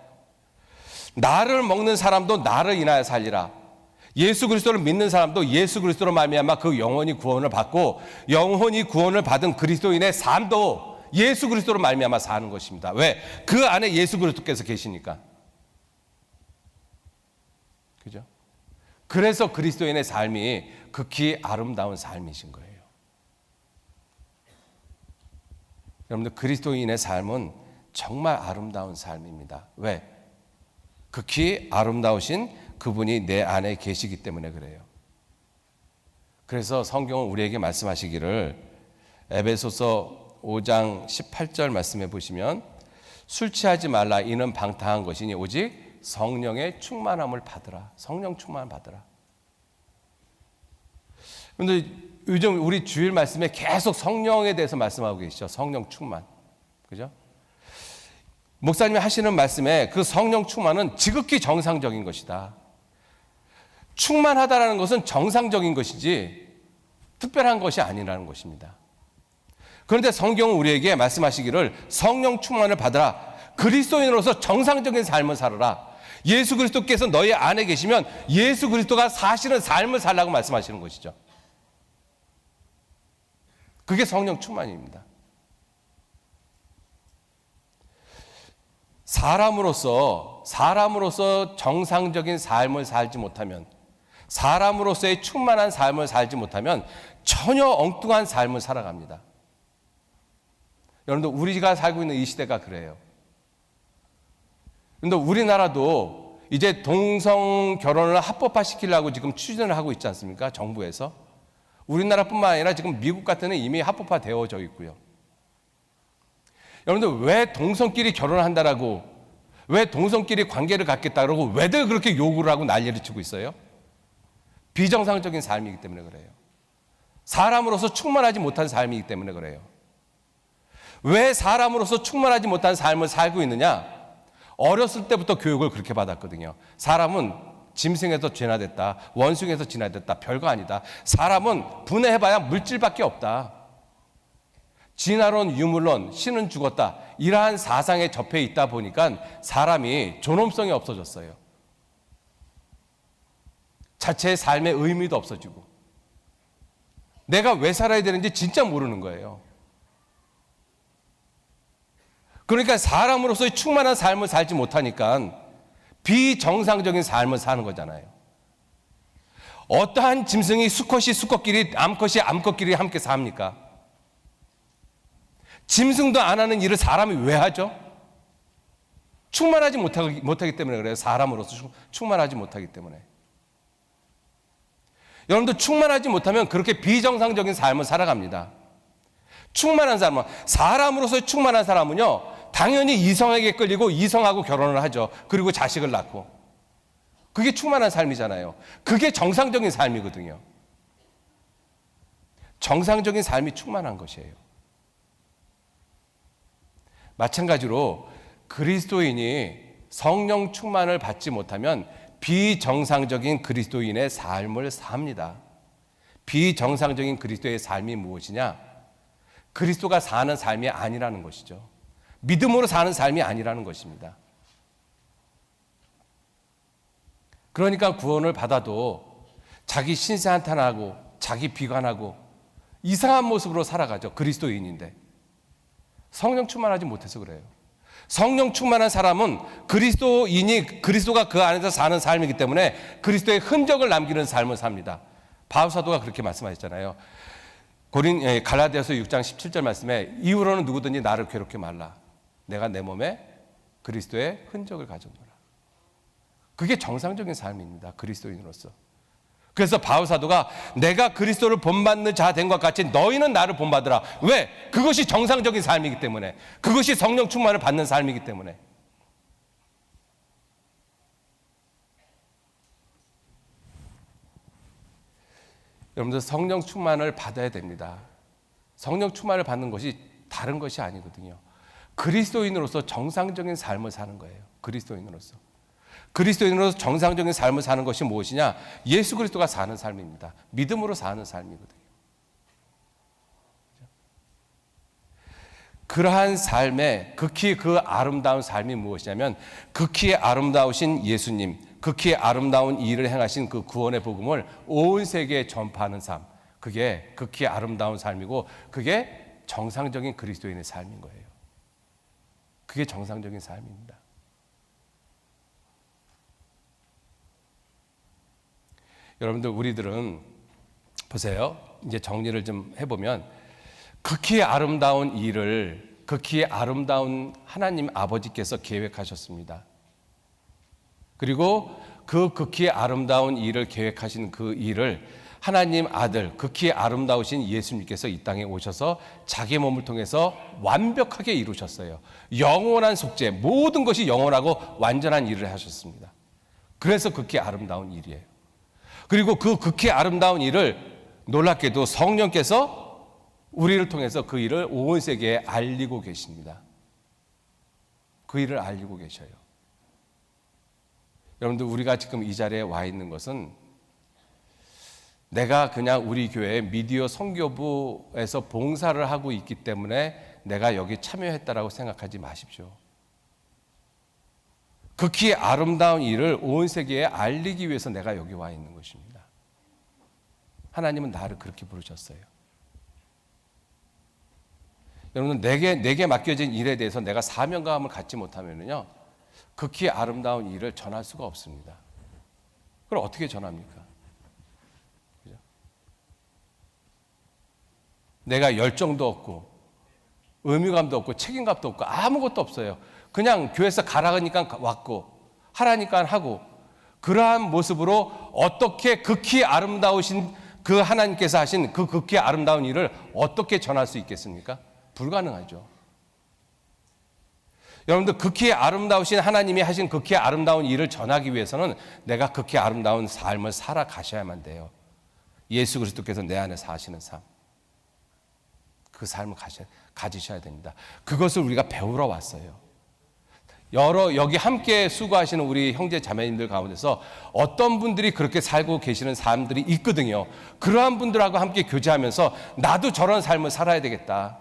나를 먹는 사람도 나를 인하여 살리라. 예수 그리스도를 믿는 사람도 예수 그리스도로 말미암아 그 영혼이 구원을 받고 영혼이 구원을 받은 그리스도인의 삶도 예수 그리스도로 말미암아 사는 것입니다. 왜? 그 안에 예수 그리스도께서 계시니까. 그죠? 그래서 그리스도인의 삶이 극히 아름다운 삶이신 거예요. 여러분들 그리스도인의 삶은 정말 아름다운 삶입니다. 왜? 극히 아름다우신 그분이 내 안에 계시기 때문에 그래요. 그래서 성경은 우리에게 말씀하시기를 에베소서 5장 18절 말씀해 보시면 술 취하지 말라 이는 방탕한 것이니 오직 성령의 충만함을 받으라. 성령 충만을 받으라. 그런데 요즘 우리 주일 말씀에 계속 성령에 대해서 말씀하고 계시죠. 성령 충만. 그죠? 목사님이 하시는 말씀에 그 성령 충만은 지극히 정상적인 것이다. 충만하다라는 것은 정상적인 것이지 특별한 것이 아니라는 것입니다. 그런데 성경은 우리에게 말씀하시기를 성령 충만을 받으라. 그리스도인으로서 정상적인 삶을 살아라. 예수 그리스도께서 너희 안에 계시면 예수 그리스도가 사시는 삶을 살라고 말씀하시는 것이죠. 그게 성령 충만입니다. 사람으로서 정상적인 삶을 살지 못하면, 사람으로서의 충만한 삶을 살지 못하면 전혀 엉뚱한 삶을 살아갑니다. 여러분들 우리가 살고 있는 이 시대가 그래요. 그런데 우리나라도 이제 동성 결혼을 합법화시키려고 지금 추진을 하고 있지 않습니까? 정부에서. 우리나라뿐만 아니라 지금 미국 같은 데는 이미 합법화되어져 있고요. 여러분들 왜 동성끼리 결혼을 한다라고, 왜 동성끼리 관계를 갖겠다라고 왜들 그렇게 요구를 하고 난리를 치고 있어요? 비정상적인 삶이기 때문에 그래요. 사람으로서 충만하지 못한 삶이기 때문에 그래요. 왜 사람으로서 충만하지 못한 삶을 살고 있느냐? 어렸을 때부터 교육을 그렇게 받았거든요. 사람은 짐승에서 진화됐다. 원숭이에서 진화됐다. 별거 아니다. 사람은 분해해봐야 물질밖에 없다. 진화론, 유물론, 신은 죽었다. 이러한 사상에 접해 있다 보니까 사람이 존엄성이 없어졌어요. 자체의 삶의 의미도 없어지고 내가 왜 살아야 되는지 진짜 모르는 거예요. 그러니까 사람으로서의 충만한 삶을 살지 못하니까 비정상적인 삶을 사는 거잖아요. 어떠한 짐승이 수컷이 수컷끼리, 암컷이 암컷끼리 함께 삽니까? 짐승도 안 하는 일을 사람이 왜 하죠? 충만하지 못하기 때문에 그래요. 사람으로서 충만하지 못하기 때문에. 여러분들 충만하지 못하면 그렇게 비정상적인 삶을 살아갑니다. 충만한 사람은, 사람으로서 충만한 사람은요, 당연히 이성에게 끌리고 이성하고 결혼을 하죠. 그리고 자식을 낳고. 그게 충만한 삶이잖아요. 그게 정상적인 삶이거든요. 정상적인 삶이 충만한 것이에요. 마찬가지로 그리스도인이 성령 충만을 받지 못하면 비정상적인 그리스도인의 삶을 삽니다. 비정상적인 그리스도의 삶이 무엇이냐? 그리스도가 사는 삶이 아니라는 것이죠. 믿음으로 사는 삶이 아니라는 것입니다. 그러니까 구원을 받아도 자기 신세한탄하고 자기 비관하고 이상한 모습으로 살아가죠. 그리스도인인데. 성령 충만하지 못해서 그래요. 성령 충만한 사람은 그리스도가 그 안에서 사는 삶이기 때문에 그리스도의 흔적을 남기는 삶을 삽니다. 바울 사도가 그렇게 말씀하셨잖아요. 갈라디아서 6장 17절 말씀에 이후로는 누구든지 나를 괴롭게 말라. 내가 내 몸에 그리스도의 흔적을 가져노라. 그게 정상적인 삶입니다. 그리스도인으로서. 그래서 바울 사도가 내가 그리스도를 본받는 자 된 것 같이 너희는 나를 본받으라. 왜? 그것이 정상적인 삶이기 때문에, 그것이 성령 충만을 받는 삶이기 때문에. 여러분들 성령 충만을 받아야 됩니다. 성령 충만을 받는 것이 다른 것이 아니거든요. 그리스도인으로서 정상적인 삶을 사는 거예요. 그리스도인으로서 정상적인 삶을 사는 것이 무엇이냐? 예수 그리스도가 사는 삶입니다. 믿음으로 사는 삶이거든요. 그러한 삶에 극히 그 아름다운 삶이 무엇이냐면, 극히 아름다우신 예수님, 극히 아름다운 일을 행하신 그 구원의 복음을 온 세계에 전파하는 삶, 그게 극히 아름다운 삶이고, 그게 정상적인 그리스도인의 삶인 거예요. 그게 정상적인 삶입니다. 여러분들, 우리들은 보세요. 이제 정리를 좀 해보면, 극히 아름다운 일을 극히 아름다운 하나님 아버지께서 계획하셨습니다. 그리고 그 극히 아름다운 일을 계획하신 그 일을 하나님 아들, 극히 아름다우신 예수님께서 이 땅에 오셔서 자기 몸을 통해서 완벽하게 이루셨어요. 영원한 속죄, 모든 것이 영원하고 완전한 일을 하셨습니다. 그래서 극히 아름다운 일이에요. 그리고 그 극히 아름다운 일을 놀랍게도 성령께서 우리를 통해서 그 일을 온 세계에 알리고 계십니다. 그 일을 알리고 계셔요. 여러분들, 우리가 지금 이 자리에 와 있는 것은 내가 그냥 우리 교회 미디어 선교부에서 봉사를 하고 있기 때문에 내가 여기 참여했다라고 생각하지 마십시오. 극히 아름다운 일을 온 세계에 알리기 위해서 내가 여기 와 있는 것입니다. 하나님은 나를 그렇게 부르셨어요. 여러분, 내게 맡겨진 일에 대해서 내가 사명감을 갖지 못하면요, 극히 아름다운 일을 전할 수가 없습니다. 그걸 어떻게 전합니까? 그죠? 내가 열정도 없고 의무감도 없고 책임감도 없고 아무것도 없어요. 그냥 교회에서 가라니까 왔고 하라니까 하고, 그러한 모습으로 어떻게 극히 아름다우신 그 하나님께서 하신 그 극히 아름다운 일을 어떻게 전할 수 있겠습니까? 불가능하죠. 여러분들, 극히 아름다우신 하나님이 하신 극히 아름다운 일을 전하기 위해서는 내가 극히 아름다운 삶을 살아가셔야만 돼요. 예수 그리스도께서 내 안에 사시는 삶, 그 삶을 가지셔야 됩니다. 그것을 우리가 배우러 왔어요. 여기 함께 수고하시는 우리 형제 자매님들 가운데서 어떤 분들이 그렇게 살고 계시는 사람들이 있거든요. 그러한 분들하고 함께 교제하면서 나도 저런 삶을 살아야 되겠다.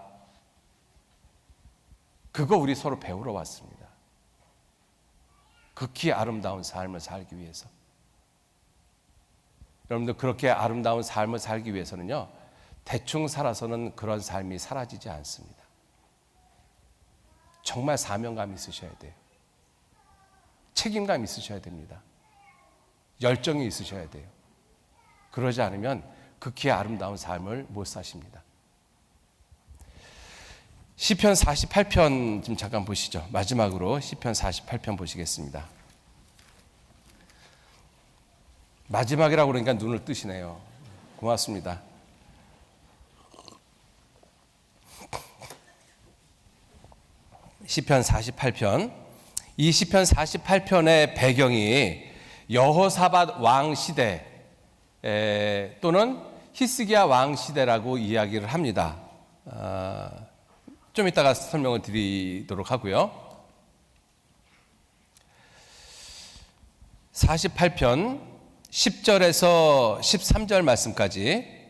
그거 우리 서로 배우러 왔습니다. 극히 아름다운 삶을 살기 위해서. 여러분들, 그렇게 아름다운 삶을 살기 위해서는요, 대충 살아서는 그런 삶이 사라지지 않습니다. 정말 사명감이 있으셔야 돼요. 책임감이 있으셔야 됩니다. 열정이 있으셔야 돼요. 그러지 않으면 극히 아름다운 삶을 못 사십니다. 시편 48편 좀 잠깐 보시죠. 마지막으로 시편 48편 보시겠습니다. 마지막이라고 그러니까 눈을 뜨시네요. 고맙습니다. 시편 48편. 이 시편 48편의 배경이 여호사밧 왕 시대 또는 히스기야 왕 시대라고 이야기를 합니다. 좀 이따가 설명을 드리도록 하고요. 48편 10절에서 13절 말씀까지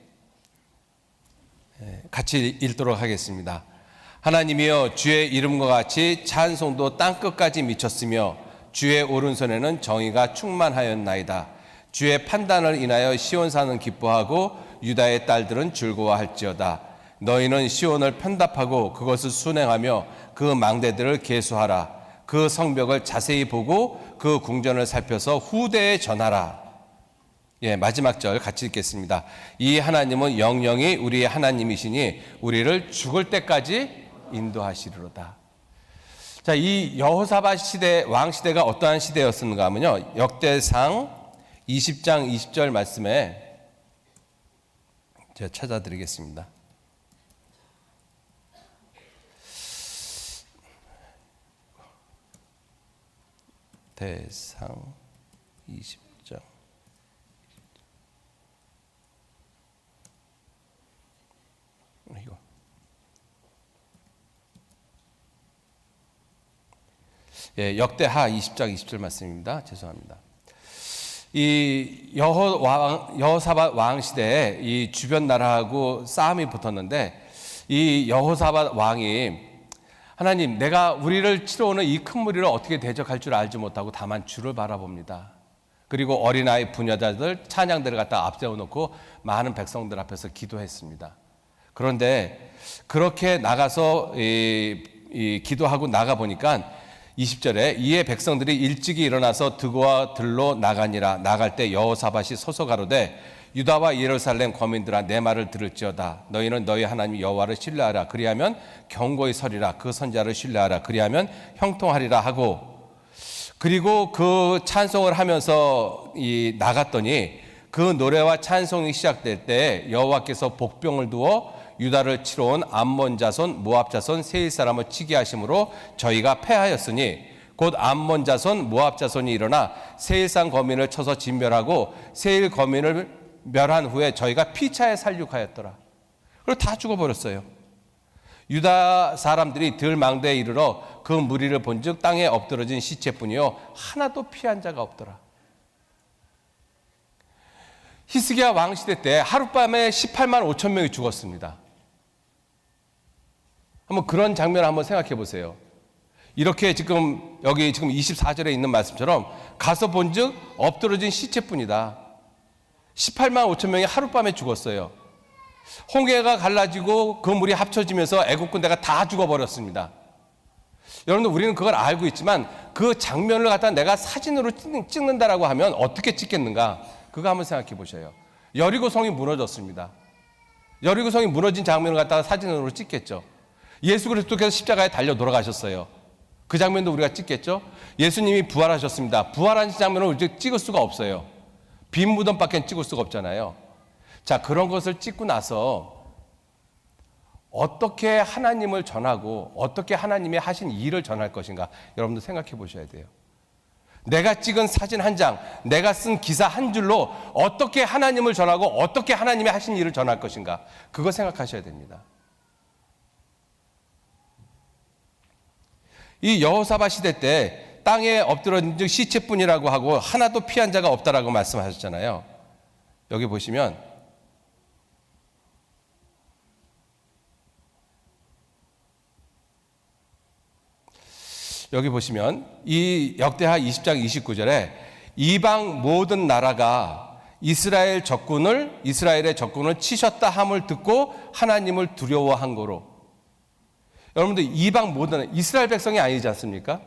같이 읽도록 하겠습니다. 하나님이여, 주의 이름과 같이 찬송도 땅끝까지 미쳤으며 주의 오른손에는 정의가 충만하였나이다. 주의 판단을 인하여 시온산은 기뻐하고 유다의 딸들은 즐거워할지어다. 너희는 시온을 편답하고 그것을 순행하며 그 망대들을 계수하라. 그 성벽을 자세히 보고 그 궁전을 살펴서 후대에 전하라. 마지막 절 같이 읽겠습니다. 이 하나님은 영영이 우리의 하나님이시니 우리를 죽을 때까지 인도하시리로다. 자, 이 여호사밧 시대, 왕 시대가 어떠한 시대였는가 하면요, 역대상 20장 20절 말씀에 제가 찾아드리겠습니다. 대상 20장 이거 역대하 20장 20절 말씀입니다. 죄송합니다. 이 여호사밧 왕 시대에 이 주변 나라하고 싸움이 붙었는데, 이 여호사밧 왕이 하나님, 내가 우리를 치러오는 이 큰 무리를 어떻게 대적할 줄 알지 못하고 다만 주를 바라봅니다. 그리고 어린아이 부녀자들 찬양들을 갖다 앞세워 놓고 많은 백성들 앞에서 기도했습니다. 그런데 그렇게 나가서 기도하고 나가 보니까 20절에 이에 백성들이 일찍이 일어나서 드고와 들로 나가니라. 나갈 때 여호사밧이 서서 가로되 유다와 예루살렘 거민들아, 내 말을 들을지어다. 너희는 너희 하나님 여호와를 신뢰하라. 그리하면 경고히 서리라. 그 선자를 신뢰하라. 그리하면 형통하리라 하고, 그리고 그 찬송을 하면서 나갔더니 그 노래와 찬송이 시작될 때 여호와께서 복병을 두어 유다를 치러 온 암몬 자손, 모압 자손, 세일 사람을 치게 하심으로 저희가 패하였으니, 곧 암몬 자손, 모압 자손이 일어나 세일산 거민을 쳐서 진멸하고 세일 거민을 멸한 후에 저희가 피차에 살육하였더라. 그리고 다 죽어버렸어요. 유다 사람들이 들망대에 이르러 그 무리를 본즉 땅에 엎드러진 시체뿐이요 하나도 피한 자가 없더라. 히스기야 왕 시대 때 하룻밤에 18만 5천 명이 죽었습니다. 한번 그런 장면을 한번 생각해 보세요. 이렇게 지금 여기 지금 24절에 있는 말씀처럼 가서 본즉 엎드러진 시체뿐이다. 18만 5천 명이 하룻밤에 죽었어요. 홍해가 갈라지고 그 물이 합쳐지면서 애국 군대가 다 죽어버렸습니다. 여러분들, 우리는 그걸 알고 있지만 그 장면을 갖다 내가 사진으로 찍는다라고 하면 어떻게 찍겠는가? 그거 한번 생각해 보셔요. 여리고성이 무너졌습니다. 여리고성이 무너진 장면을 갖다가 사진으로 찍겠죠. 예수 그리스도께서 십자가에 달려 돌아가셨어요. 그 장면도 우리가 찍겠죠. 예수님이 부활하셨습니다. 부활하신 장면을 우리가 찍을 수가 없어요. 빈 무덤밖에 찍을 수가 없잖아요. 자, 그런 것을 찍고 나서 어떻게 하나님을 전하고 어떻게 하나님이 하신 일을 전할 것인가, 여러분들 생각해 보셔야 돼요. 내가 찍은 사진 한 장, 내가 쓴 기사 한 줄로 어떻게 하나님을 전하고 어떻게 하나님이 하신 일을 전할 것인가, 그거 생각하셔야 됩니다. 이 여호사밧 시대 때 땅에 엎드러진 즉 시체뿐이라고 하고 하나도 피한 자가 없다라고 말씀하셨잖아요. 여기 보시면 이 역대하 20장 29절에 이방 모든 나라가 이스라엘의 적군을 치셨다 함을 듣고 하나님을 두려워한 거로. 여러분들, 이방 모든, 이스라엘 백성이 아니지 않습니까?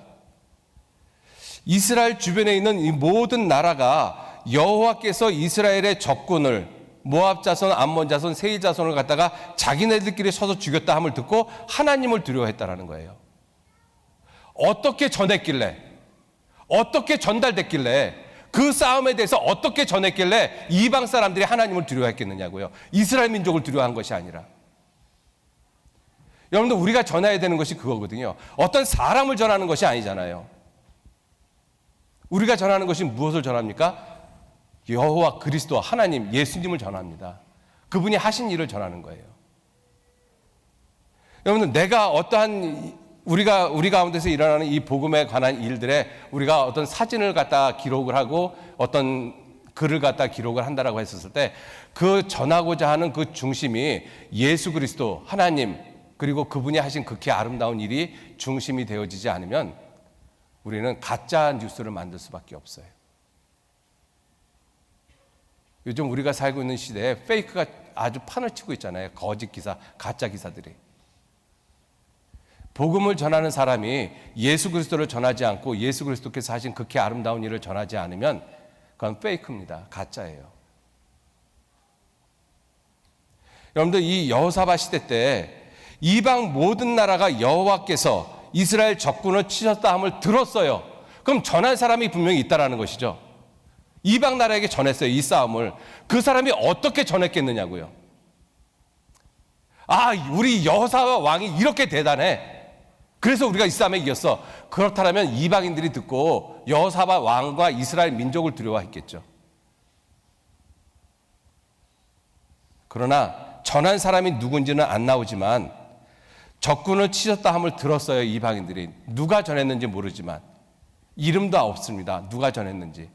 이스라엘 주변에 있는 이 모든 나라가 여호와께서 이스라엘의 적군을, 모압 자손, 암몬 자손, 세일 자손을 갖다가 자기네들끼리 서서 죽였다 함을 듣고 하나님을 두려워했다라는 거예요. 어떻게 전했길래, 어떻게 전달됐길래, 그 싸움에 대해서 어떻게 전했길래 이방 사람들이 하나님을 두려워했겠느냐고요. 이스라엘 민족을 두려워한 것이 아니라. 여러분들, 우리가 전해야 되는 것이 그거거든요. 어떤 사람을 전하는 것이 아니잖아요. 우리가 전하는 것이 무엇을 전합니까? 여호와 그리스도, 하나님, 예수님을 전합니다. 그분이 하신 일을 전하는 거예요. 여러분들, 내가 어떠한 우리 가운데서 일어나는 이 복음에 관한 일들에 우리가 어떤 사진을 갖다 기록을 하고 어떤 글을 갖다 기록을 한다라고 했었을 때 그 전하고자 하는 그 중심이 예수 그리스도, 하나님, 그리고 그분이 하신 극히 아름다운 일이 중심이 되어지지 않으면 우리는 가짜 뉴스를 만들 수밖에 없어요. 요즘 우리가 살고 있는 시대에 페이크가 아주 판을 치고 있잖아요. 거짓 기사, 가짜 기사들이. 복음을 전하는 사람이 예수 그리스도를 전하지 않고 예수 그리스도께서 하신 극히 아름다운 일을 전하지 않으면 그건 페이크입니다. 가짜예요. 여러분들, 이 여호사밧 시대 때 이방 모든 나라가 여호와께서 이스라엘 적군을 치셨다 함을 들었어요. 그럼 전할 사람이 분명히 있다라는 것이죠. 이방 나라에게 전했어요. 이 싸움을. 그 사람이 어떻게 전했겠느냐고요. 아, 우리 여호사밧 왕이 이렇게 대단해. 그래서 우리가 이 싸움에 이겼어. 그렇다면 이방인들이 듣고 여호사밧 왕과 이스라엘 민족을 두려워했겠죠. 그러나 전한 사람이 누군지는 안 나오지만 적군을 치셨다 함을 들었어요. 이방인들이. 누가 전했는지 모르지만 이름도 없습니다. 누가 전했는지.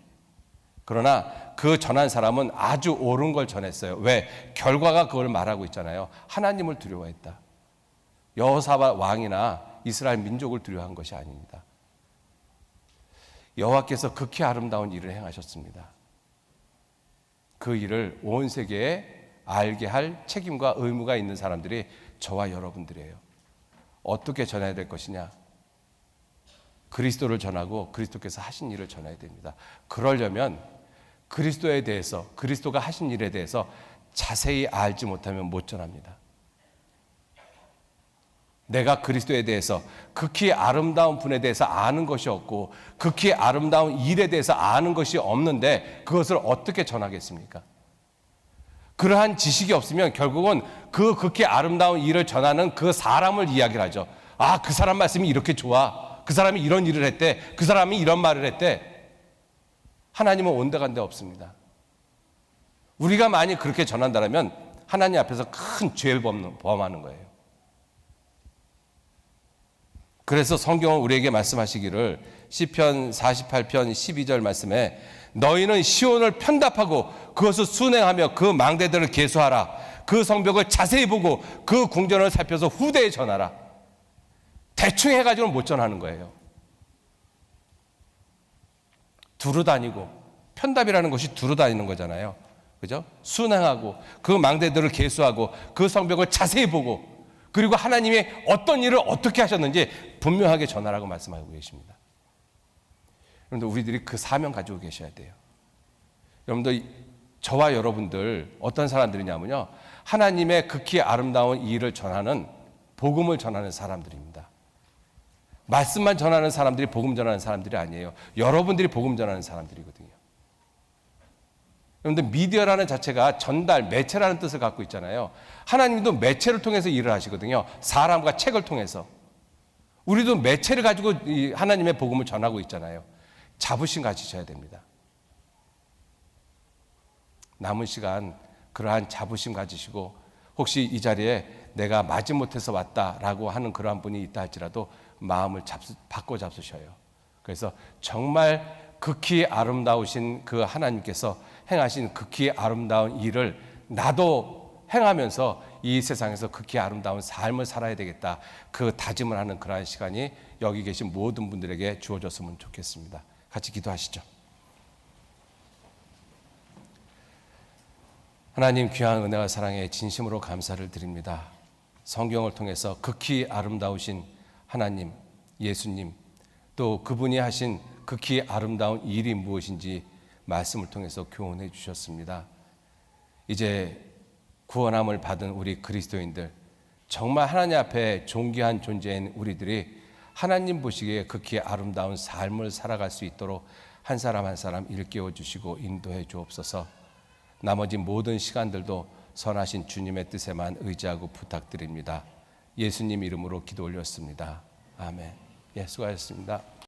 그러나 그 전한 사람은 아주 옳은 걸 전했어요. 왜? 결과가 그걸 말하고 있잖아요. 하나님을 두려워했다. 여호사밧 왕이나 이스라엘 민족을 두려워한 것이 아닙니다. 여호와께서 극히 아름다운 일을 행하셨습니다. 그 일을 온 세계에 알게 할 책임과 의무가 있는 사람들이 저와 여러분들이에요. 어떻게 전해야 될 것이냐? 그리스도를 전하고 그리스도께서 하신 일을 전해야 됩니다. 그러려면 그리스도에 대해서, 그리스도가 하신 일에 대해서 자세히 알지 못하면 못 전합니다. 내가 그리스도에 대해서, 극히 아름다운 분에 대해서 아는 것이 없고 극히 아름다운 일에 대해서 아는 것이 없는데 그것을 어떻게 전하겠습니까? 그러한 지식이 없으면 결국은 그 극히 아름다운 일을 전하는 그 사람을 이야기를 하죠. 아, 그 사람 말씀이 이렇게 좋아. 그 사람이 이런 일을 했대. 그 사람이 이런 말을 했대. 하나님은 온데간데 없습니다. 우리가 만약 그렇게 전한다면 하나님 앞에서 큰 죄를 범하는 거예요. 그래서 성경은 우리에게 말씀하시기를 시편 48편 12절 말씀에 너희는 시온을 편답하고 그것을 순행하며 그 망대들을 계수하라. 그 성벽을 자세히 보고 그 궁전을 살펴서 후대에 전하라. 대충 해가지고는 못 전하는 거예요. 두루 다니고, 편답이라는 것이 두루 다니는 거잖아요. 그죠? 순행하고 그 망대들을 계수하고 그 성벽을 자세히 보고 그리고 하나님이 어떤 일을 어떻게 하셨는지 분명하게 전하라고 말씀하고 계십니다. 여러분들, 우리들이 그 사명 가지고 계셔야 돼요. 여러분들, 저와 여러분들 어떤 사람들이냐면요, 하나님의 극히 아름다운 일을 전하는, 복음을 전하는 사람들입니다. 말씀만 전하는 사람들이 복음 전하는 사람들이 아니에요. 여러분들이 복음 전하는 사람들이거든요. 여러분들, 미디어라는 자체가 전달, 매체라는 뜻을 갖고 있잖아요. 하나님도 매체를 통해서 일을 하시거든요. 사람과 책을 통해서. 우리도 매체를 가지고 하나님의 복음을 전하고 있잖아요. 자부심 가지셔야 됩니다. 남은 시간 그러한 자부심 가지시고, 혹시 이 자리에 내가 마지못해서 왔다라고 하는 그러한 분이 있다 할지라도 마음을 바꿔 잡수셔요. 그래서 정말 극히 아름다우신 그 하나님께서 행하신 극히 아름다운 일을 나도 행하면서 이 세상에서 극히 아름다운 삶을 살아야 되겠다, 그 다짐을 하는 그러한 시간이 여기 계신 모든 분들에게 주어졌으면 좋겠습니다. 같이 기도하시죠. 하나님, 귀한 은혜와 사랑에 진심으로 감사를 드립니다. 성경을 통해서 극히 아름다우신 하나님, 예수님, 또 그분이 하신 극히 아름다운 일이 무엇인지 말씀을 통해서 교훈해 주셨습니다. 이제 구원함을 받은 우리 그리스도인들, 정말 하나님 앞에 존귀한 존재인 우리들이 하나님 보시기에 극히 아름다운 삶을 살아갈 수 있도록 한 사람 한 사람 일깨워 주시고 인도해 주옵소서. 나머지 모든 시간들도 선하신 주님의 뜻에만 의지하고 부탁드립니다. 예수님 이름으로 기도 올렸습니다. 아멘. 예, 수고하셨습니다.